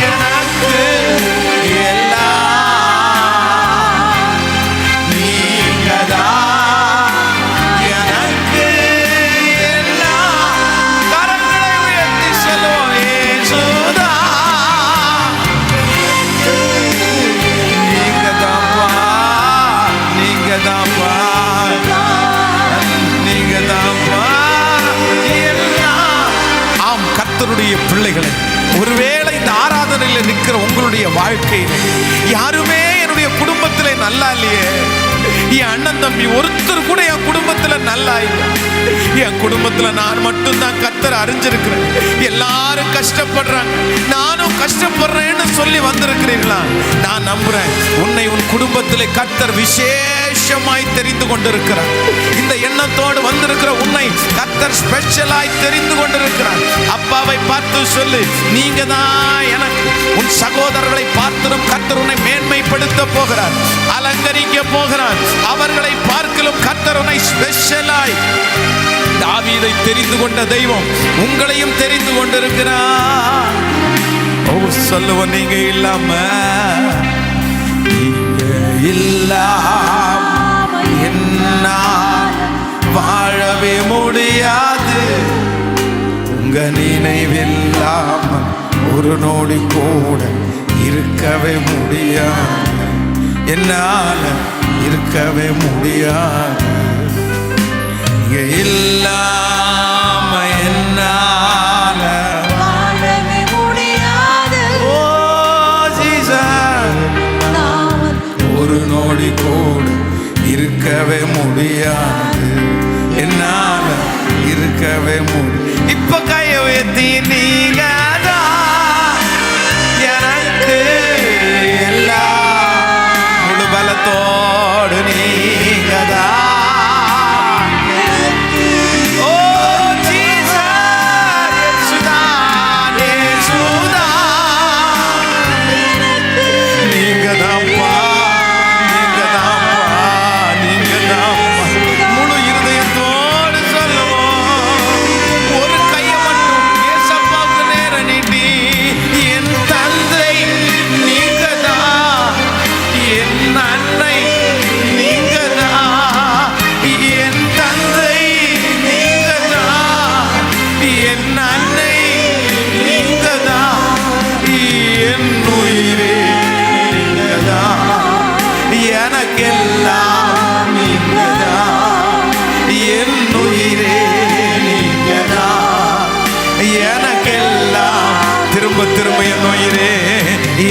எனக்கு எல்லாம், நீங்க தான் எனக்கு எல்லாம். கரங்களை உயர்த்தி சொல்லுவோம், இயேசுதான் நீங்க தான்ப்பா, நீங்க தான்ப்பா, நீங்க தான்ப்பா எல்லாம். ஆம், கர்த்தருடைய பிள்ளைகளை, ஒருவேளை இந்த ஆராதனையில் நிற்கிற உங்களுடைய வாழ்க்கையில் யாருமே என்னுடைய குடும்பத்திலே நல்லா இல்லையே, என் அண்ணன் தம்பி ஒருத்தர் கூட என் குடும்பத்துல நல்லா இல்லை, என் குடும்பத்துல நான் மட்டும்தான் கர்த்தர் அறிஞ்சிருக்கிறேன், எல்லாரும் கஷ்டப்படுறாங்க, நானும் கஷ்டப்படுறேன்னு சொல்லி வந்திருக்கிறீர்களா? நான் நம்புறேன், உன்னை உன் குடும்பத்திலே கர்த்தர் விசேஷமாய் தெரிந்து கொண்டிருக்கிறார். இந்த எண்ணத்தோடு வந்திருக்கிற உன்னை கர்த்தர் ஸ்பெஷலாய் தெரிந்து கொண்டிருக்கிறார். அப்பாவை பார்த்து சொல்லு. நீங்க தான் எனக்கு. உன் சகோதரர்களை பார்த்திடும் கர்த்தர் உன்னை மேன்மைப்படுத்த போகிறார், அலங்கரிக்க போகிறார். அவர்களை பார்க்கலும் கர்த்தர் உன்னை ஸ்பெஷலாய், தாவீதை தெரிந்து கொண்ட தெய்வம் உங்களையும் தெரிந்து கொண்டிருக்கிறார். சொல்லுவோம், நீங்க இல்லாம என்னால் வாழவே முடியாது. உங்க நினைவில்லாமல் ஒரு நொடி கூட இருக்கவே முடியாது. என்னால இருக்கவே முடியாது. நீங்க இல்லாம என்னால வாழவே முடியாது. ஓ ஜீசஸ், ஒரு நொடி கூட இருக்கவே முடியாது. என்னால இருக்கவே முடியாது. இப்ப கைய உயர்த்தி நீங்க எனக்கு எல்லா முழு பலத்தோடு நீங்கதா. திரும்ப என் உயிரே,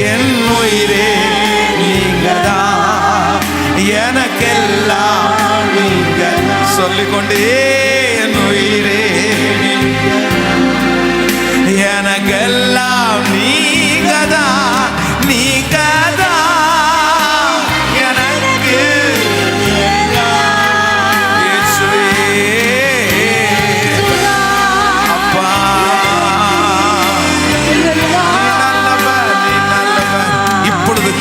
என் உயிரே நீங்கதான், எனக்கெல்லாம் நீங்க. சொல்லிக்கொண்டே என் உயிரே, எனக்கெல்லாம் நீங்கதான், நீங்கதான் எனக்கு. அப்பா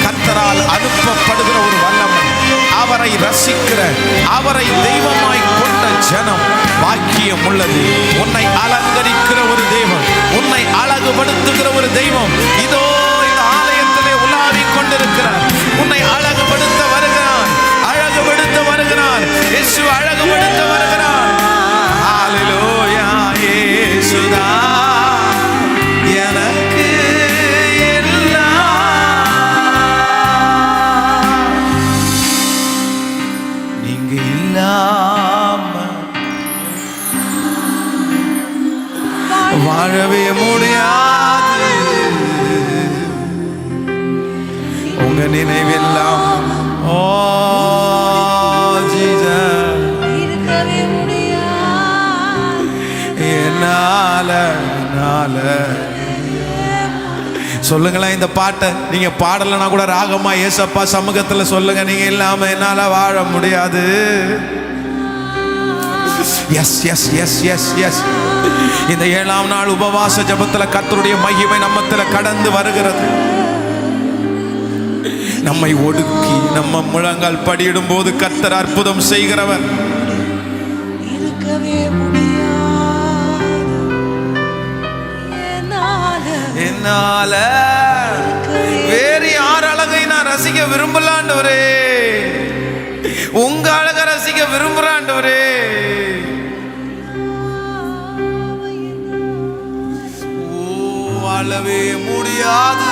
கர்த்தரால் அனுப்பப்படுகிற ஒரு வல்லமை, அவரை ரசிக்கிற, அவரை தெய்வமாய் கொண்ட ஜனம் பாக்கியம் உள்ளது. உன்னை அலங்கரிக்கிற ஒரு தெய்வம், உன்னை அழகுபடுத்துகிற ஒரு தெய்வம் இதோ இந்த ஆலயத்திலே உலாவிக் கொண்டிருக்கிறார். உன்னை அழகுபடுத்த வருகிறார், அழகுபடுத்த வருகிறார். இயேசு அழகுபடுத்த வருகிறார். ஹல்லேலூயா. இயேசுதா எனக்கு வாழவே முடியாது. உங்க நினைவெல்லாம் ஓ ஜீசஸ் இருக்கவே முடியாது. என்னால சொல்லுங்களேன், இந்த பாட்டை நீங்க பாடலைன்னா கூட ராகமா ஏசப்பா சமூகத்துல சொல்லுங்க, நீங்க இல்லாம என்னால வாழ முடியாது. Yes yes yes yes yes. இந்த 7ஆம் நாள் உபவாச ஜெபத்துல கர்த்தருடைய மகிமை நம்மத்துல கடந்து வருகிறது. நம்மை ஒடுக்கி நம்ம முழங்கால் படியிடும் போது கர்த்தர் அற்புதம் செய்கிறவர். இருக்கவே முடியாது. என்னால வேறு யார் அழகை நான் ரசிக்க விரும்பலாண்டவரே, உங்க அழக ரசிக்க விரும்புறாண்டவரே. வாழவே முடியாது.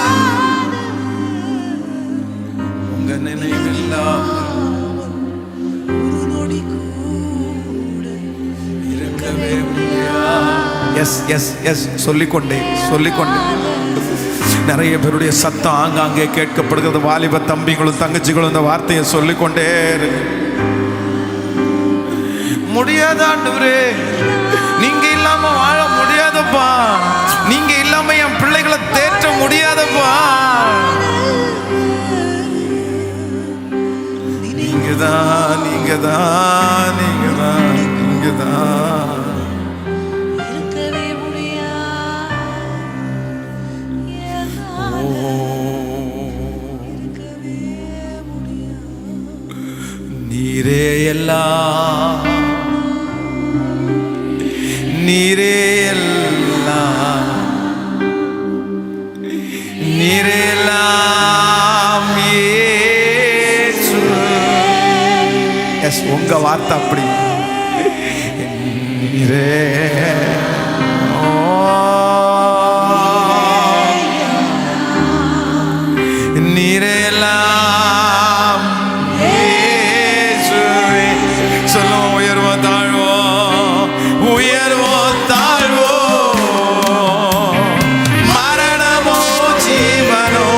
உங்க நினைவெல்லாம் இருக்கவே முடியாது. Yes yes yes. சொல்லிக்கொண்டே நிறைய பேருடைய சத்தம் ஆங்காங்கே கேட்கப்படுகிறது. வாலிப தம்பிகளும் தங்கச்சிகளும் இந்த வார்த்தையை சொல்லிக்கொண்டே முடியாதாண்டவரே, நீங்க இல்லாம வாழ முடியாதப்பா, நீங்க இல்லாம என் பிள்ளைகளை தேற்ற முடியாதப்பா. நீங்கதான் நீங்கதான் நீங்கதான் நீங்கதான். நீரே எல்லாம், நீரே எல்லாம் இயேசு. எஸ், உங்க வார்த்தை அப்படி. நீரே நீரே எல்லாம் இயேசுவே. சொல்லுவோம், உயர்வோ தாழ்வோ, உயர்வோ தாழ்வோ, மரணமோ ஜீவனோ,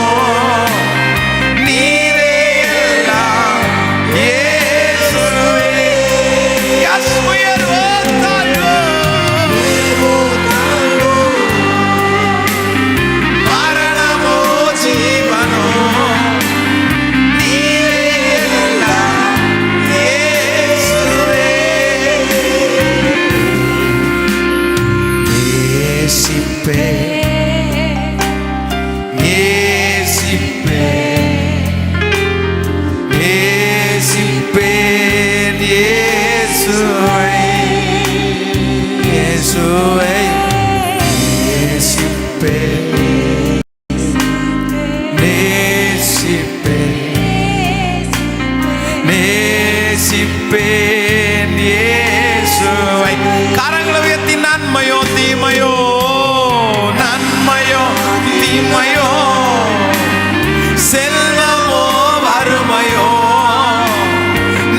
நீரே எல்லாம் இயேசுவே. எஸ், உயர்வோ தாழ்வோ, மரணமோ ஜீவனோ, கரங்களை உயர்த்தி நன்மையோ தீமையோ, நன்மையோ தீமையோ, செல்வமோ வறுமையோ,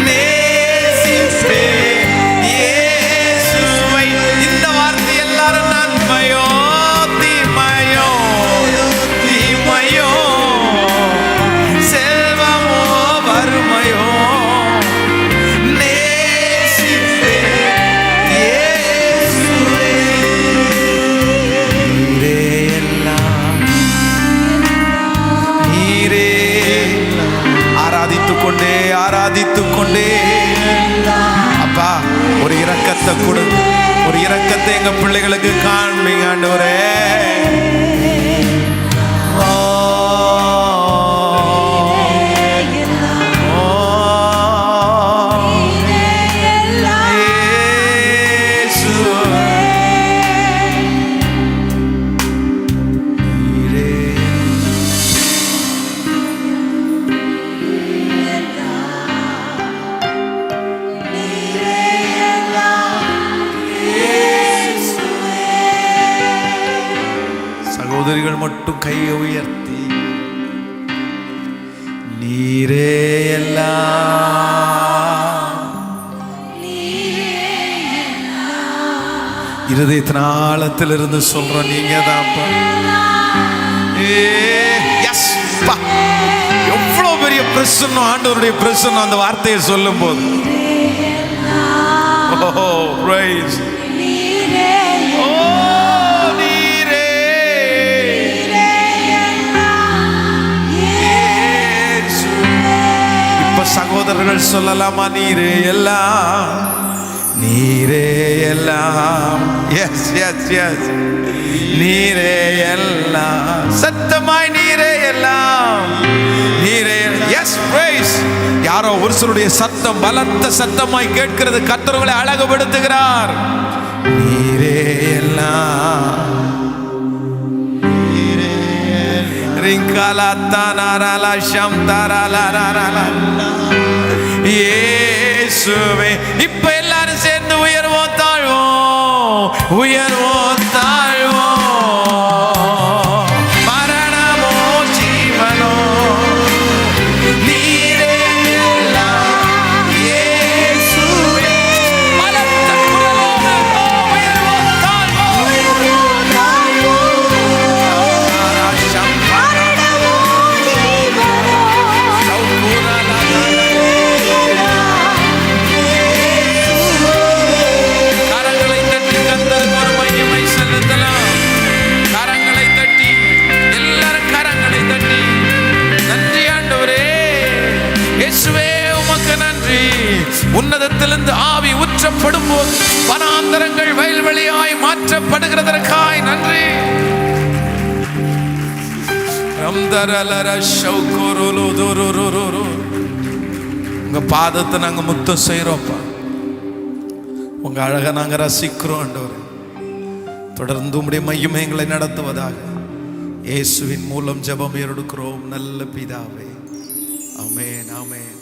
நேசிப்பேன் இயேசுவை. இந்த வார்த்தை எல்லாரும் நன்மையோ தீமையோ, தீமையோ, செல்வமோ வறுமையோ, ஆராதித்துக் கொண்டே அப்பா ஒரு இரக்கத்தை கொடு, ஒரு இரக்கத்தை எங்க பிள்ளைகளுக்கு காண்பீங்க ஆண்டவரே. சகோதரிகள் மட்டும் கையை உயர்த்தி, நீரே எல்லாம், இருதயத்தின் ஆழத்திலிருந்து சொல்றோம், நீங்க தான்ப்பா. எவ்வளவு பெரிய பிரசன்னம், ஆண்டவருடைய பிரசன்னம் அந்த வார்த்தையை சொல்லும் போது. சகோதரர்கள் சொல்லலாமா, நீரே எல்லாம், நீரே எல்லாம். எஸ் எஸ் எஸ், நீரே எல்லாம். சத்தமாய் நீரே எல்லாம், நீரே. Yes, praise. யாரோ ஒரு சிலருடைய சத்தம் பலத்த சத்தமாய் கேட்கிறது. கர்த்தர்களை அழகுபடுத்துகிறார். நீரே எல்லாம், இயேசுவே. இப்ப எல்லாரும் சேர்ந்து உயர்வோம் தாழ்வோம், உயர்வோம் தாழ்வோம், மரணமோ ஜீவனோ, நீரே எல்லாம் இயேசுவே. பலத்த குரலோடு உயர்வோம் தாழ்வோம், உயர்வோம் தாழ்வோம், உன்னதத்திலிருந்து ஆவி ஊற்றப்படும் போது வனாந்தரங்கள் வயல்வெளியாய் மாற்றப்படுகிறதற்காய் நன்றி. உங்க பாதத்தை நாங்க முத்தம் செய்யறோம்ப்பா. உங்க அழகை நாங்க ரசிக்கிறோம் ஆண்டவரே. தொடர்ந்து உம்முடைய மகிமை எங்களை நடத்துவதாக. இயேசுவின் மூலம் ஜெபம் ஏறெடுக்கிறோம் நல்ல பிதாவே. ஆமென், ஆமென்.